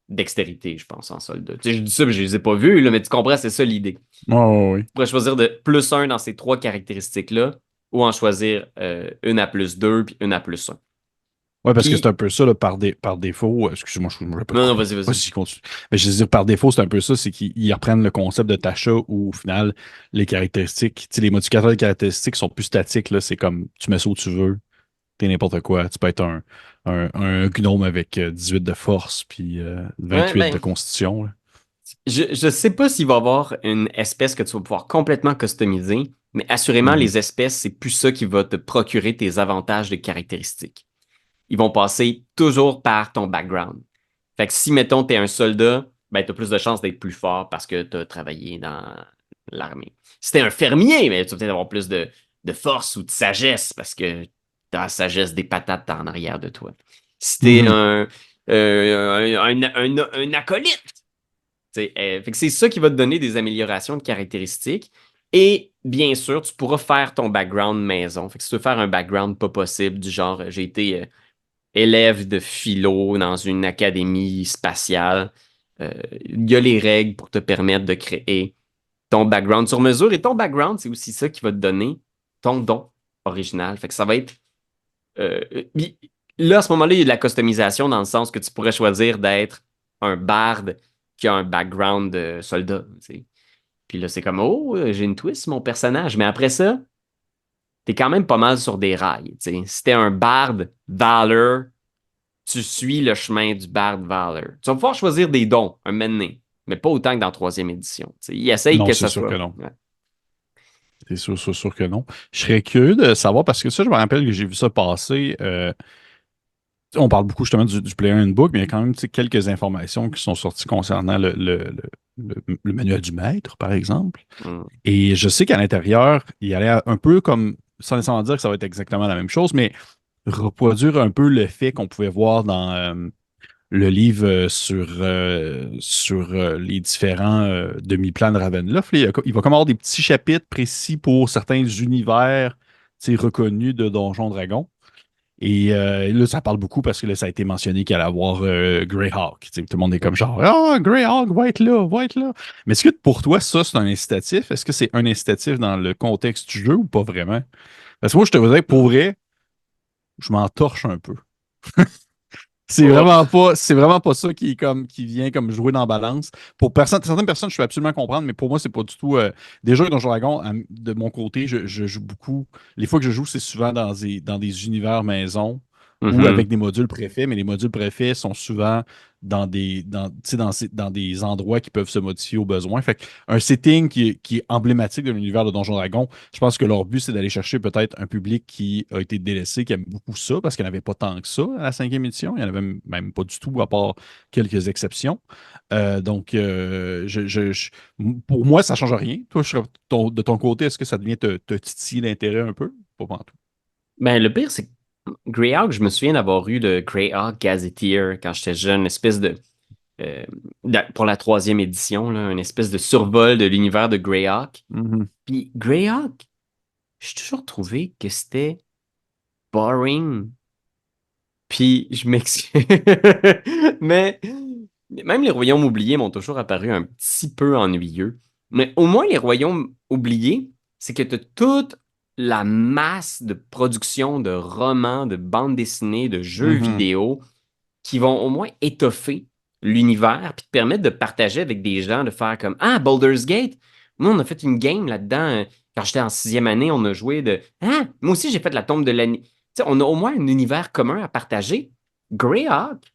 dextérité, je pense, en soldat. Tu sais, je dis ça, mais je les ai pas vus, là, mais tu comprends, c'est ça l'idée. Oh, Tu pourrais choisir de +1 dans ces 3 caractéristiques-là, ou en choisir une à +2 puis une à +1. ouais, parce que c'est Puis, un peu ça, là, par défaut. Excusez-moi, je ne vais pas te non, non, couper. vas-y, vas-y. Vas-y, continue. Mais je veux dire, par défaut, c'est un peu ça, c'est qu'ils reprennent le concept de Tasha où, au final, les caractéristiques, tu sais, les modificateurs de caractéristiques sont plus statiques, là. C'est comme, tu mets ça où tu veux, t'es n'importe quoi. Tu peux être un gnome avec 18 de force puis Ouais, 28 de ben, constitution, là. je sais pas s'il va y avoir une espèce que tu vas pouvoir complètement customiser, mais assurément, Mhm. les espèces, c'est plus ça qui va te procurer tes avantages de caractéristiques. Ils vont passer toujours par ton background. Fait que si, mettons, tu es un soldat, ben, tu as plus de chances d'être plus fort parce que tu as travaillé dans l'armée. Si tu es un fermier, ben, tu vas peut-être avoir plus de force ou de sagesse parce que tu as la sagesse des patates en arrière de toi. Si tu es Mhm. un acolyte, fait que c'est ça qui va te donner des améliorations de caractéristiques. Et bien sûr, tu pourras faire ton background maison. Fait que si tu veux faire un background pas possible, du genre j'ai été élève de philo dans une académie spatiale, il y a les règles pour te permettre de créer ton background sur mesure. Et ton background, c'est aussi ça qui va te donner ton don original. Fait que ça va être. euh, bi- Là, à ce moment-là, il y a de la customisation dans le sens que tu pourrais choisir d'être un barde qui a un background de soldat. Tu sais. Puis là, c'est comme, oh, j'ai une twist, mon personnage. Mais après ça, t'es quand même pas mal sur des rails. Tu sais. Si t'es un barde Valor, tu suis le chemin du barde Valor. Tu vas pouvoir choisir des dons, un moment donné, mais pas autant que dans la 3e édition. Tu sais. Il essaye Non, que c'est ça sûr que soit. non. Ouais. C'est sûr que non. Je serais curieux de savoir, parce que ça, je me rappelle que j'ai vu ça passer. On parle beaucoup justement du Player Handbook, mais il y a quand même tu sais, quelques informations qui sont sorties concernant le manuel du maître, par exemple. Mm. Et je sais qu'à l'intérieur, il allait un peu comme, sans nécessairement dire que ça va être exactement la même chose, mais reproduire un peu le fait qu'on pouvait voir dans le livre sur les différents demi-plans de Ravenloft. Là, il va comme avoir des petits chapitres précis pour certains univers tu sais, reconnus de Donjons Dragons. Et là, ça parle beaucoup parce que là, ça a été mentionné qu'il allait avoir Greyhawk. Tu sais, tout le monde est comme genre, ah, Greyhawk va être là, va être là. Mais est-ce que pour toi, ça, c'est un incitatif? Est-ce que c'est un incitatif dans le contexte du jeu ou pas vraiment? Parce que moi, je te dirais, pour vrai, je m'en torche un peu. Oh. C'est vraiment pas ça qui est comme, qui vient comme jouer dans la balance. Pour certaines personnes, je peux absolument comprendre, mais pour moi, c'est pas du tout. Déjà, dans Dragon, de mon côté, je joue beaucoup. Les fois que je joue, c'est souvent dans des univers maison ou avec Mhm. des modules préfets, mais les modules préfets sont souvent tu sais, dans des endroits qui peuvent se modifier au besoin. Fait un setting qui est emblématique de l'univers de Donjon Dragon, je pense que leur but, c'est d'aller chercher peut-être un public qui a été délaissé, qui aime beaucoup ça, parce qu'il n'y en avait pas tant que ça à la cinquième édition. Il n'y en avait même pas du tout, à part quelques exceptions. Donc, pour moi, ça ne change rien. Toi, de ton côté, est-ce que ça devient te titiller l'intérêt un peu? Pas vraiment tout. Ben, le pire, c'est que Greyhawk, je me souviens d'avoir eu le Greyhawk Gazetteer quand j'étais jeune, une espèce euh, pour la troisième édition, là, une espèce de survol de l'univers de Greyhawk. Mhm. Puis Greyhawk, j'ai toujours trouvé que c'était boring. Puis je m'excuse. Mais même les royaumes oubliés m'ont toujours apparu un petit peu ennuyeux. Mais au moins, les royaumes oubliés, c'est que tu as toute la masse de production de romans, de bandes dessinées, de jeux Mhm. vidéo qui vont au moins étoffer l'univers puis te permettre de partager avec des gens, de faire comme Ah, Baldur's Gate. Moi, on a fait une game là-dedans. Quand j'étais en sixième année, on a joué de Ah, moi aussi, j'ai fait la tombe de l'année. Tu sais, on a au moins un univers commun à partager. Greyhawk,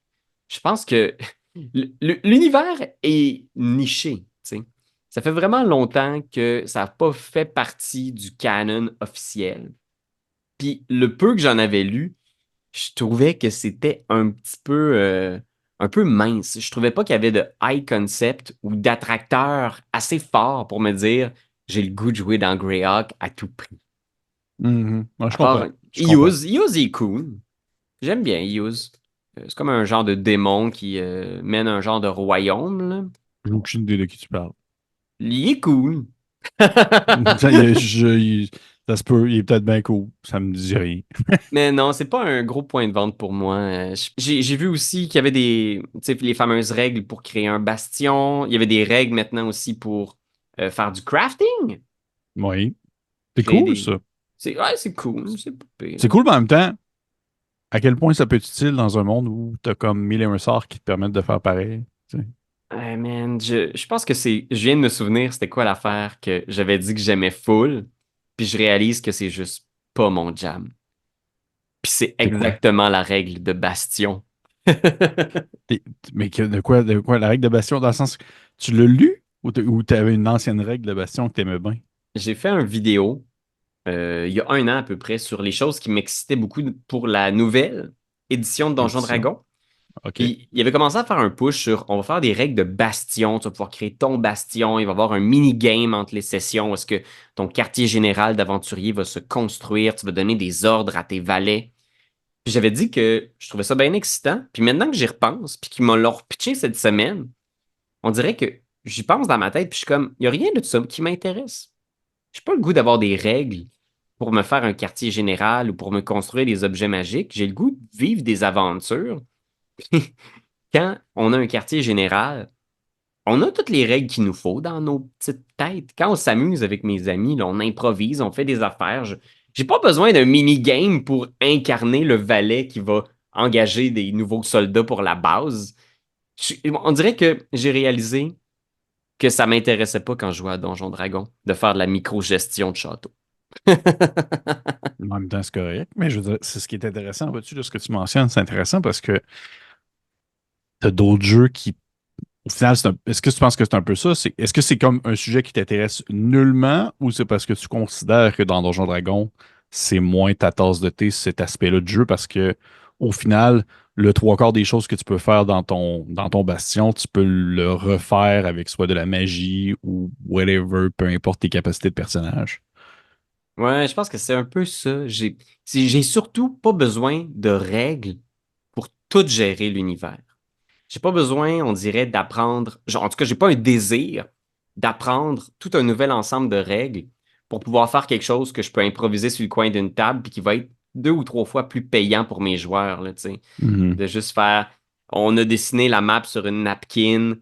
je pense que l'univers est niché. Tu sais. Ça fait vraiment longtemps que ça n'a pas fait partie du canon officiel. Puis le peu que j'en avais lu, je trouvais que c'était un peu mince. Je trouvais pas qu'il y avait de high concept ou d'attracteur assez fort pour me dire j'ai le goût de jouer dans Greyhawk à tout prix. Mhm. Ouais, je À part comprends. Je comprends. Eose est cool. J'aime bien Eose. C'est comme un genre de démon qui mène un genre de royaume, là. J'ai aucune idée de qui tu parles. Il est cool. Ça, ça se peut, il est peut-être bien cool. Ça me dit rien. Mais non, c'est pas un gros point de vente pour moi. J'ai vu aussi qu'il y avait tu sais, les fameuses règles pour créer un bastion. Il y avait des règles maintenant aussi pour faire du crafting. Oui. C'est Créer cool, des. ça. Ouais, c'est cool, c'est pas pire. C'est cool, mais en même temps, à quel point ça peut être utile dans un monde où t'as comme mille et un sorts qui te permettent de faire pareil. Tu sais. Man, je pense que c'est. Je viens de me souvenir c'était quoi l'affaire que j'avais dit que j'aimais full, puis je réalise que c'est juste pas mon jam. Puis c'est C'est quoi? exactement la règle de bastion. Mais de quoi? La règle de Bastion, dans le sens, tu l'as lu ou t'avais une ancienne règle de Bastion que t'aimais bien? J'ai fait une vidéo il y a un an à peu près sur les choses qui m'excitaient beaucoup pour la nouvelle édition de Donjons Édition. Dragons. OK. Puis il avait commencé à faire un push sur on va faire des règles de bastion, tu vas pouvoir créer ton bastion, il va y avoir un mini-game entre les sessions où est-ce que ton quartier général d'aventurier va se construire, tu vas donner des ordres à tes valets. Puis j'avais dit que je trouvais ça bien excitant, puis maintenant que j'y repense, puis qu'ils m'ont leur pitché cette semaine, on dirait que j'y pense dans ma tête, puis je suis comme, il n'y a rien de tout ça qui m'intéresse. J'ai pas le goût d'avoir des règles pour me faire un quartier général ou pour me construire des objets magiques. J'ai le goût de vivre des aventures. Quand on a un quartier général, on a toutes les règles qu'il nous faut dans nos petites têtes. Quand on s'amuse avec mes amis, là, on improvise, on fait des affaires. J'ai pas besoin d'un mini-game pour incarner le valet qui va engager des nouveaux soldats pour la base. On dirait que j'ai réalisé que ça m'intéressait pas quand je jouais à Donjon Dragon, de faire de la micro-gestion de château. En même temps, c'est correct. Mais je veux dire, c'est ce qui est intéressant, vois-tu, de ce que tu mentionnes. C'est intéressant parce que t'as d'autres jeux qui, au final, est-ce que tu penses que c'est un peu ça? Est-ce que c'est comme un sujet qui t'intéresse nullement ou c'est parce que tu considères que dans Donjon Dragon, c'est moins ta tasse de thé, cet aspect-là de jeu parce que, au final, le trois quarts des choses que tu peux faire dans ton bastion, tu peux le refaire avec soit de la magie ou whatever, peu importe tes capacités de personnage. Ouais, je pense que c'est un peu ça. J'ai surtout pas besoin de règles pour tout gérer l'univers. J'ai pas besoin, on dirait, d'apprendre, genre, en tout cas, j'ai pas un désir d'apprendre tout un nouvel ensemble de règles pour pouvoir faire quelque chose que je peux improviser sur le coin d'une table puis qui va être deux ou trois fois plus payant pour mes joueurs, là, tu sais. Mhm. De juste faire, on a dessiné la map sur une napkin,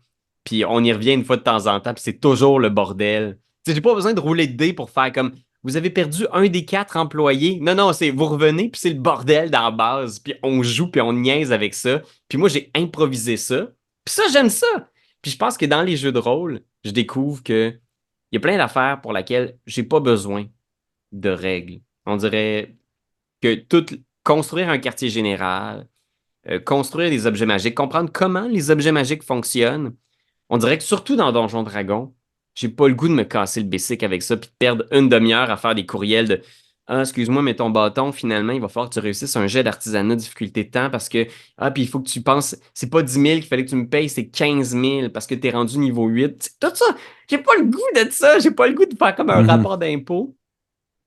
puis on y revient une fois de temps en temps, puis c'est toujours le bordel. Tu sais, j'ai pas besoin de rouler de dés pour faire comme, vous avez perdu un des quatre employés. Non, non, c'est vous revenez, puis c'est le bordel dans la base, puis on joue, puis on niaise avec ça. Puis moi, j'ai improvisé ça. Puis ça, j'aime ça. Puis je pense que dans les jeux de rôle, je découvre que il y a plein d'affaires pour lesquelles j'ai pas besoin de règles. On dirait que tout. construire un quartier général, construire des objets magiques, comprendre comment les objets magiques fonctionnent. On dirait que surtout dans Donjon Dragon, j'ai pas le goût de me casser le bessic avec ça puis de perdre une demi-heure à faire des courriels de Ah, excuse-moi, mais ton bâton, finalement, il va falloir que tu réussisses un jet d'artisanat difficulté de temps parce que Ah, puis il faut que tu penses, c'est pas 10 000 qu'il fallait que tu me payes, c'est 15 000 parce que t'es rendu niveau 8. Tout ça, j'ai pas le goût de ça, j'ai pas le goût de faire comme un Mhm. rapport d'impôt.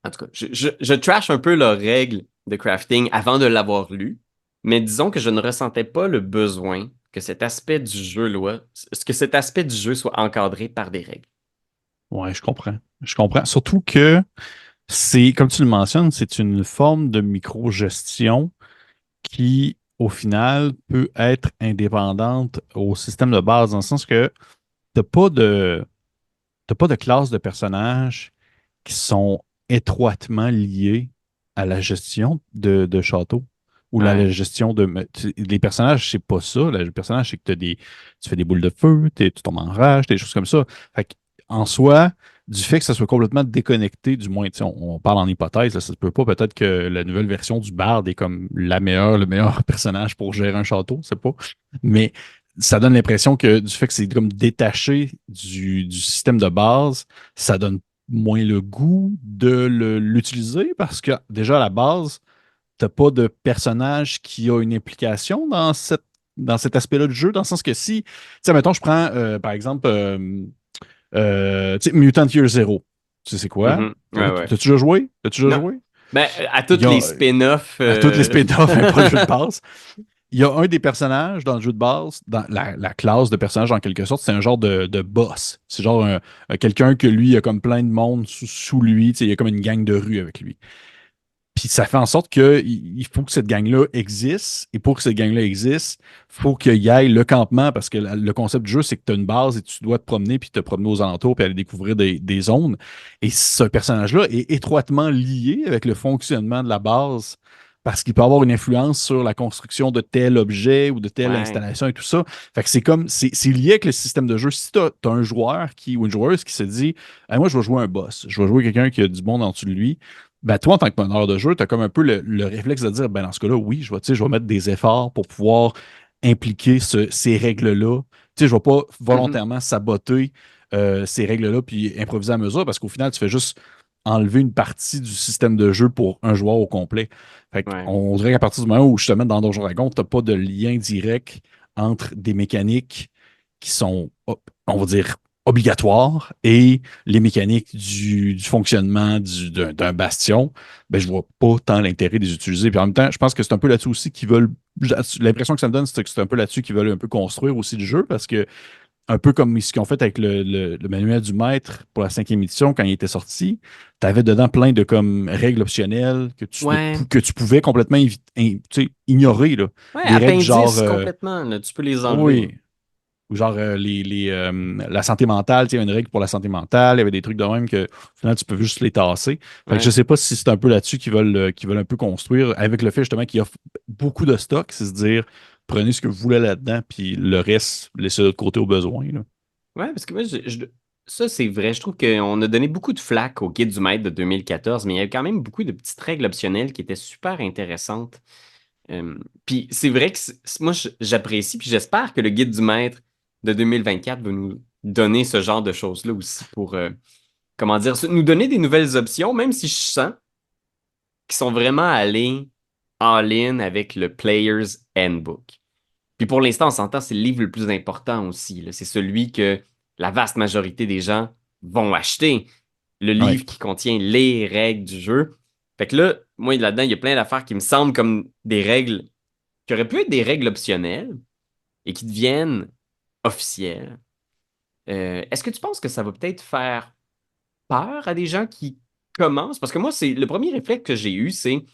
En tout cas, je trash un peu leurs règles de crafting avant de l'avoir lu, mais disons que je ne ressentais pas le besoin que cet aspect du jeu, que cet aspect du jeu soit encadré par des règles. Ouais, je comprends. Je comprends. Surtout que c'est, comme tu le mentionnes, c'est une forme de micro-gestion qui, au final, peut être indépendante au système de base, dans le sens que tu n'as pas de classe de personnages qui sont étroitement liés à la gestion de château ou la Ouais. gestion de. Les personnages, c'est pas ça. Le personnage, c'est que tu fais des boules de feu, tu tombes en rage, des choses comme ça. Fait que, en soi, du fait que ça soit complètement déconnecté, du moins, on parle en hypothèse, là, ça se peut pas. Peut-être que la nouvelle version du Bard est comme le meilleur personnage pour gérer un château, c'est pas. Mais ça donne l'impression que du fait que c'est comme détaché du système de base, ça donne moins le goût de l'utiliser parce que déjà à la base, t'as pas de personnage qui a une implication dans cet aspect-là du jeu, dans le sens que si, tu sais, mettons, je prends par exemple tu sais, Mutant Year Zero. Tu sais c'est quoi? Mhm. Ouais, ouais. T'as-tu déjà joué? T'as-tu déjà Non. joué? Ben, à Il y toutes les a spin-offs. à toutes les spin-offs, hein, pas le jeu de base. Il y a un des personnages dans le jeu de base, dans la classe de personnage en quelque sorte, c'est un genre de boss. C'est genre quelqu'un que lui, il a comme plein de monde sous lui, tu sais, il y a comme une gang de rue avec lui. Puis ça fait en sorte qu'il faut que cette gang-là existe. Et pour que cette gang-là existe, il faut qu'il y ait le campement parce que le concept du jeu, c'est que tu as une base et tu dois te promener puis te promener aux alentours puis aller découvrir des zones. Et ce personnage-là est étroitement lié avec le fonctionnement de la base parce qu'il peut avoir une influence sur la construction de tel objet ou de telle Ouais. installation et tout ça. Fait que c'est lié avec le système de jeu. Si tu as, un joueur ou une joueuse qui se dit Hey, moi, je vais jouer un boss, je vais jouer quelqu'un qui a du monde en dessous de lui, ben, toi, en tant que meneur de jeu, tu as comme un peu le réflexe de dire, ben, dans ce cas-là, oui, je vais mettre des efforts pour pouvoir impliquer ces règles-là. Tu sais, je ne vais pas Mhm. volontairement saboter ces règles-là puis improviser à mesure parce qu'au final, tu fais juste enlever une partie du système de jeu pour un joueur au complet. Fait Ouais. on dirait qu'à partir du moment où, justement, dans Donjon Dragon, tu n'as pas de lien direct entre des mécaniques qui sont, on va dire, obligatoires et les mécaniques du fonctionnement d'un bastion, ben, je vois pas tant l'intérêt de les utiliser. Puis en même temps, je pense que c'est un peu là-dessus aussi qu'ils veulent. L'impression que ça me donne, c'est que c'est un peu là-dessus qu'ils veulent un peu construire aussi le jeu, parce que un peu comme ce qu'ils ont fait avec le manuel du maître pour la cinquième édition quand il était sorti, tu avais dedans plein de comme règles optionnelles Ouais. que tu pouvais complètement tu sais, ignorer, là. Ouais, Des règles genre appendice complètement, là. Tu peux les enlever. oui, ou genre la santé mentale, tu sais, il y a une règle pour la santé mentale, il y avait des trucs de même que au final tu peux juste les tasser. Fait que je Ouais. sais pas si c'est un peu là-dessus qu'ils veulent un peu construire avec le fait justement qu'ils offrent beaucoup de stock, c'est se dire prenez ce que vous voulez là-dedans, puis le reste, laissez de côté au besoin, là. Ouais, parce que moi, ça, c'est vrai. Je trouve qu'on a donné beaucoup de flack au Guide du Maître de 2014, mais il y avait quand même beaucoup de petites règles optionnelles qui étaient super intéressantes. Puis c'est vrai que moi, j'apprécie, puis j'espère que le Guide du Maître de 2024 va nous donner ce genre de choses-là aussi pour, comment dire, nous donner des nouvelles options, même si je sens qu'ils sont vraiment allés all-in avec le Player's Handbook. Puis pour l'instant, on s'entend, c'est le livre le plus important aussi, là. C'est celui que la vaste majorité des gens vont acheter. Le Ouais. livre qui contient les règles du jeu. Fait que là, moi, là-dedans, il y a plein d'affaires qui me semblent comme des règles qui auraient pu être des règles optionnelles et qui deviennent officielles. Est-ce que tu penses que ça va peut-être faire peur à des gens qui commencent? Parce que moi, c'est le premier réflexe que j'ai eu, c'est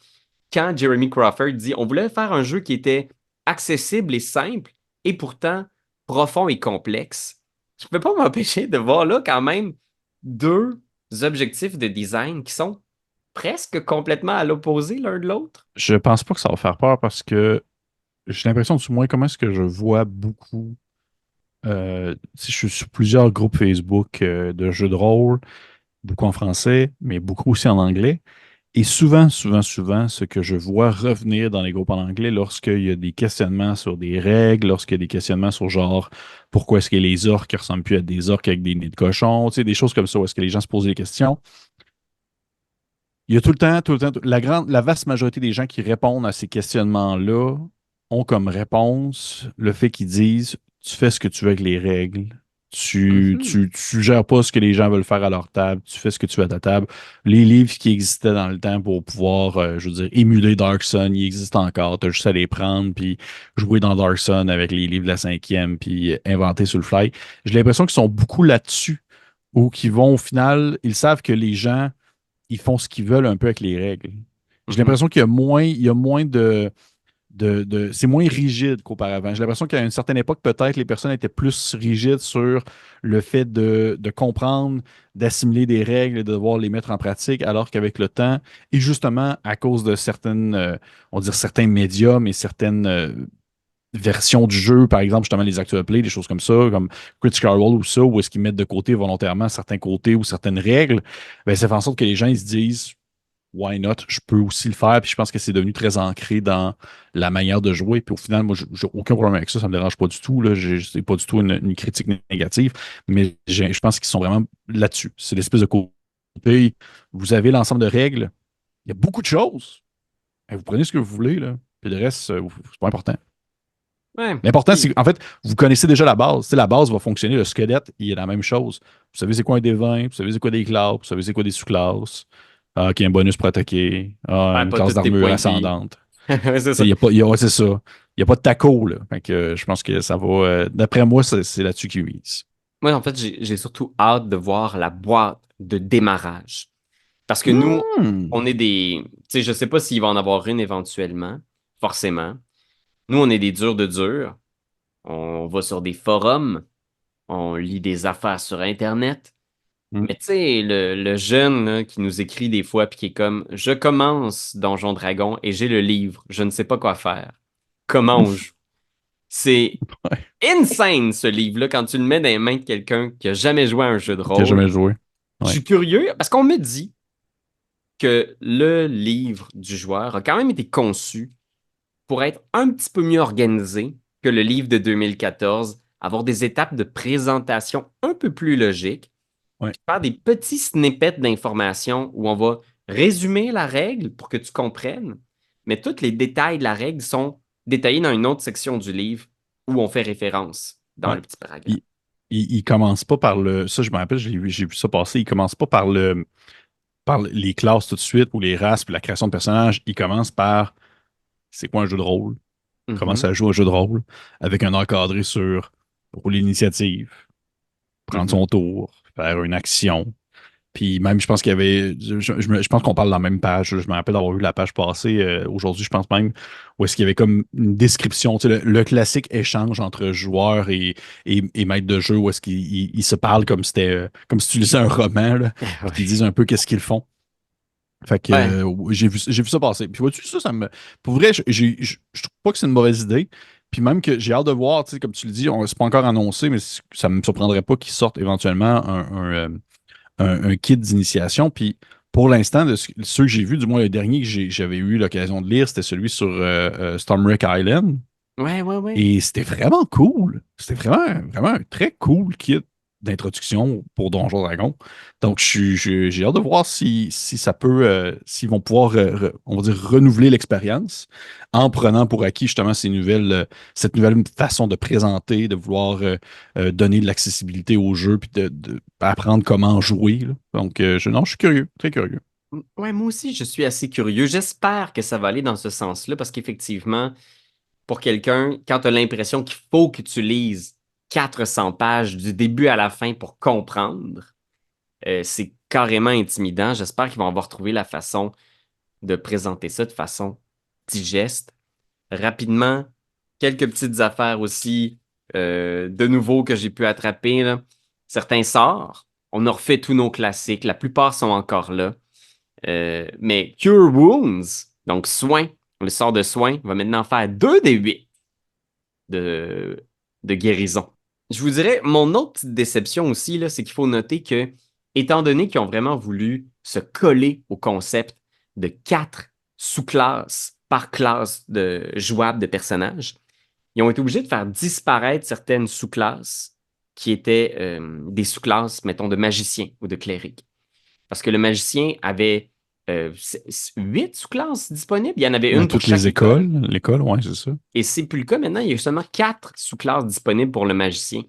quand Jeremy Crawford dit on voulait faire un jeu qui était accessible et simple et pourtant profond et complexe. Je ne peux pas m'empêcher de voir là quand même deux objectifs de design qui sont presque complètement à l'opposé l'un de l'autre. Je pense pas que ça va faire peur parce que j'ai l'impression, du moins, comment est-ce que je vois beaucoup. Si je suis sur plusieurs groupes Facebook de jeux de rôle, beaucoup en français, mais beaucoup aussi en anglais. Et souvent, souvent, souvent, ce que je vois revenir dans les groupes en anglais lorsqu'il y a des questionnements sur des règles, lorsqu'il y a des questionnements sur genre pourquoi est-ce que les orques ne ressemblent plus à des orques avec des nids de cochon, tu sais, des choses comme ça, où est-ce que les gens se posent des questions. Il y a tout le temps, la vaste majorité des gens qui répondent à ces questionnements-là ont comme réponse le fait qu'ils disent tu fais ce que tu veux avec les règles, tu gères pas ce que les gens veulent faire à leur table, tu fais ce que tu veux à ta table. Les livres qui existaient dans le temps pour pouvoir, je veux dire, émuler Dark Sun, ils existent encore. Tu as juste à les prendre puis jouer dans Dark Sun avec les livres de la cinquième puis inventer sur le fly. J'ai l'impression qu'ils sont beaucoup là-dessus ou qu'ils vont au final, ils savent que les gens ils font ce qu'ils veulent un peu avec les règles. J'ai Mhm. l'impression il y a moins c'est moins rigide qu'auparavant. J'ai l'impression qu'à une certaine époque, peut-être, les personnes étaient plus rigides sur le fait de comprendre, d'assimiler des règles et de devoir les mettre en pratique, alors qu'avec le temps, et justement à cause de certaines, on va dire certains médiums et certaines versions du jeu, par exemple, justement les actual play, des choses comme ça, comme Critical Role ou ça, où est-ce qu'ils mettent de côté volontairement certains côtés ou certaines règles, ben, ça fait en sorte que les gens ils se disent why not, je peux aussi le faire, puis je pense que c'est devenu très ancré dans la manière de jouer, puis au final, moi, j'ai aucun problème avec ça, ça me dérange pas du tout, là, c'est pas du tout une critique négative, mais je pense qu'ils sont vraiment là-dessus. C'est l'espèce de côté, vous avez l'ensemble de règles, il y a beaucoup de choses, et vous prenez ce que vous voulez, là, puis le reste, c'est pas important. Ouais. L'important, c'est Puis, qu'en fait, vous connaissez déjà la base. Tu sais, la base va fonctionner, le squelette, il est la même chose. Vous savez c'est quoi un des 20, vous savez c'est quoi des classes, vous savez c'est quoi des sous-classes. Ah, qu'il y a un bonus pour attaquer. Ah, ouais, une pas classe tous tes d'armure points de vie. ascendante. Ouais, c'est Tu sais, ça. ouais, c'est ça. Il n'y a pas de taco, là. Fait que, je pense que ça va. D'après moi, c'est là-dessus qu'ils visent. Moi, en fait, j'ai surtout hâte de voir la boîte de démarrage. Parce que nous, Hmm. on est des. Tu sais, je sais pas s'il va en avoir une éventuellement, forcément. Nous, on est des durs de durs. On va sur des forums, on lit des affaires sur Internet. Hmm. Mais tu sais, le jeune là, qui nous écrit des fois puis qui est comme je commence Donjon Dragon et j'ai le livre, je ne sais pas quoi faire. Comment on joue? C'est Ouais. insane ce livre-là quand tu le mets dans les mains de quelqu'un qui a jamais joué à un jeu de Qui a rôle. jamais joué. Je Ouais. suis curieux parce qu'on me dit que le livre du joueur a quand même été conçu pour être un petit peu mieux organisé que le livre de 2014, avoir des étapes de présentation un peu plus logiques, Ouais. puis faire des petits snippets d'informations où on va résumer la règle pour que tu comprennes, mais tous les détails de la règle sont détaillés dans une autre section du livre où on fait référence dans Ouais. le petit paragraphe. Il, il commence pas par le. Ça, je me rappelle, j'ai vu ça passer. Il commence pas par les classes tout de suite ou les races puis la création de personnages. Il commence par c'est quoi un jeu de rôle? Comment Mhm, ça joue un jeu de rôle? Avec un encadré sur rouler l'initiative, prendre mhm. son tour, faire une action. Puis même, je pense qu'il y avait. Je pense qu'on parle de la même page. Je me rappelle d'avoir vu la page passée aujourd'hui, je pense même, où est-ce qu'il y avait comme une description, tu sais, le classique échange entre joueurs et maître de jeu, où est-ce qu'ils ils se parlent comme c'était comme si tu lisais un roman, là, puis qu'ils disent un peu qu'est-ce qu'ils font. Fait que Ouais. j'ai vu ça passer. Puis vois-tu, ça me. Pour vrai, je trouve pas que c'est une mauvaise idée. Puis même que j'ai hâte de voir, tu sais, comme tu le dis, c'est pas encore annoncé, mais ça me surprendrait pas qu'ils sortent éventuellement un kit d'initiation. Puis pour l'instant, de ceux que j'ai vus, du moins le dernier que j'avais eu l'occasion de lire, c'était celui sur Stormwreck Island. Ouais, ouais, ouais. Et c'était vraiment cool. C'était vraiment, vraiment un très cool kit d'introduction pour Donjon Dragon. Donc, j'ai hâte de voir si ça peut, s'ils vont pouvoir, on va dire, renouveler l'expérience en prenant pour acquis justement cette nouvelle façon de présenter, de vouloir donner de l'accessibilité au jeu, puis apprendre comment jouer, là. Donc, non, je suis curieux, très curieux. Ouais, moi aussi, je suis assez curieux. J'espère que ça va aller dans ce sens-là parce qu'effectivement, pour quelqu'un, quand tu as l'impression qu'il faut que tu lises 400 pages du début à la fin pour comprendre, c'est carrément intimidant. J'espère qu'ils vont avoir trouvé la façon de présenter ça de façon digeste. Rapidement, quelques petites affaires aussi de nouveau que j'ai pu attraper, là. Certains sorts, on a refait tous nos classiques. La plupart sont encore là. Mais Cure Wounds, donc soin, le sort de soin, va maintenant faire 2 des 8 de, de guérison. Je vous dirais, mon autre petite déception aussi, là, c'est qu'il faut noter que, étant donné qu'ils ont vraiment voulu se coller au concept de 4 sous-classes par classe de jouable de personnages. Ils ont été obligés de faire disparaître certaines sous-classes qui étaient des sous-classes, mettons, de magiciens ou de clérics. Parce que le magicien avait 8 sous-classes disponibles. Il y en avait Dans une pour toutes les chaque écoles. école. L'école, ouais, c'est ça. Et c'est plus le cas maintenant. Il y a seulement 4 sous-classes disponibles pour le magicien.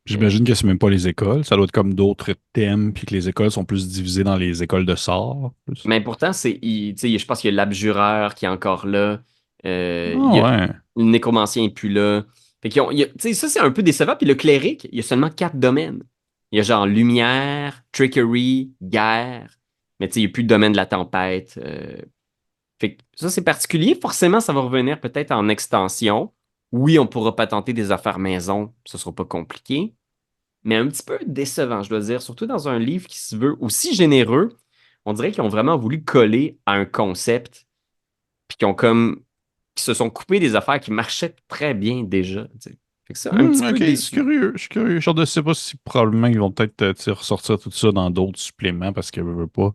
J'imagine que c'est même pas les écoles. Ça doit être comme d'autres thèmes, puis que les écoles sont plus divisées dans les écoles de sorts. Plus. Mais pourtant, je pense qu'il y a l'abjureur qui est encore là. Il Ah y a, ouais. le nécromancien n'est plus là. Fait qu'ils ont, tu sais, ça, c'est un peu décevant. Puis le cléric, il y a seulement 4 domaines. Il y a genre lumière, trickery, guerre. Mais tu sais, il n'y a plus de domaine de la tempête. Fait que ça, c'est particulier. Forcément, ça va revenir peut-être en extension. Oui, on pourra patenter des affaires maison. Ce ne sera pas compliqué. Mais un petit peu décevant, je dois dire. Surtout dans un livre qui se veut aussi généreux. On dirait qu'ils ont vraiment voulu coller à un concept. Puis qui se sont coupés des affaires qui marchaient très bien déjà. Tu sais. Fait que ça, un petit Ok, peu c'est déçu. curieux. Je suis curieux. Je ne sais pas si probablement ils vont peut-être tu sais, ressortir tout ça dans d'autres suppléments parce que veut pas.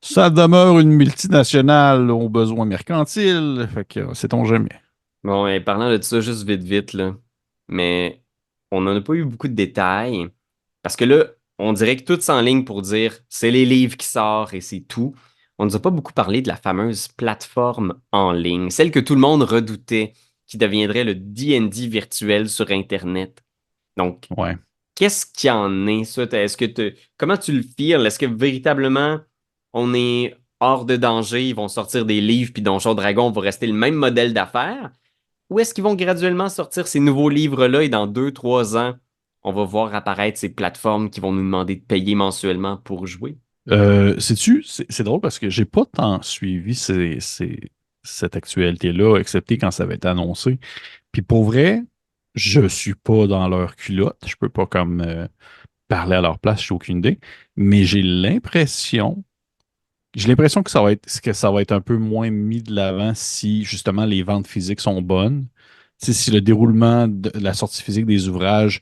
Ça demeure une multinationale aux besoins mercantiles. Fait que sait-on jamais. Bon, et parlant de ça, juste vite, vite, là. Mais on n'en a pas eu beaucoup de détails. Parce que là, on dirait que tout s'enligne pour dire c'est les livres qui sortent et c'est tout. On ne nous a pas beaucoup parlé de la fameuse plateforme en ligne, celle que tout le monde redoutait, qui deviendrait le D&D virtuel sur Internet. Donc, Ouais. qu'est-ce qu'il y en est, ça? Comment tu le feels? Est-ce que véritablement on est hors de danger? Ils vont sortir des livres, puis Donjons Dragons va rester le même modèle d'affaires? Ou est-ce qu'ils vont graduellement sortir ces nouveaux livres-là et dans 2, 3 ans, on va voir apparaître ces plateformes qui vont nous demander de payer mensuellement pour jouer? Sais-tu, c'est drôle parce que j'ai pas tant suivi cette actualité-là, excepté quand ça avait été annoncé. Puis pour vrai, je suis pas dans leur culotte. Je peux pas comme parler à leur place, j'ai aucune idée. Mais j'ai l'impression que ça va être un peu moins mis de l'avant si justement les ventes physiques sont bonnes. Tu sais, si le déroulement de la sortie physique des ouvrages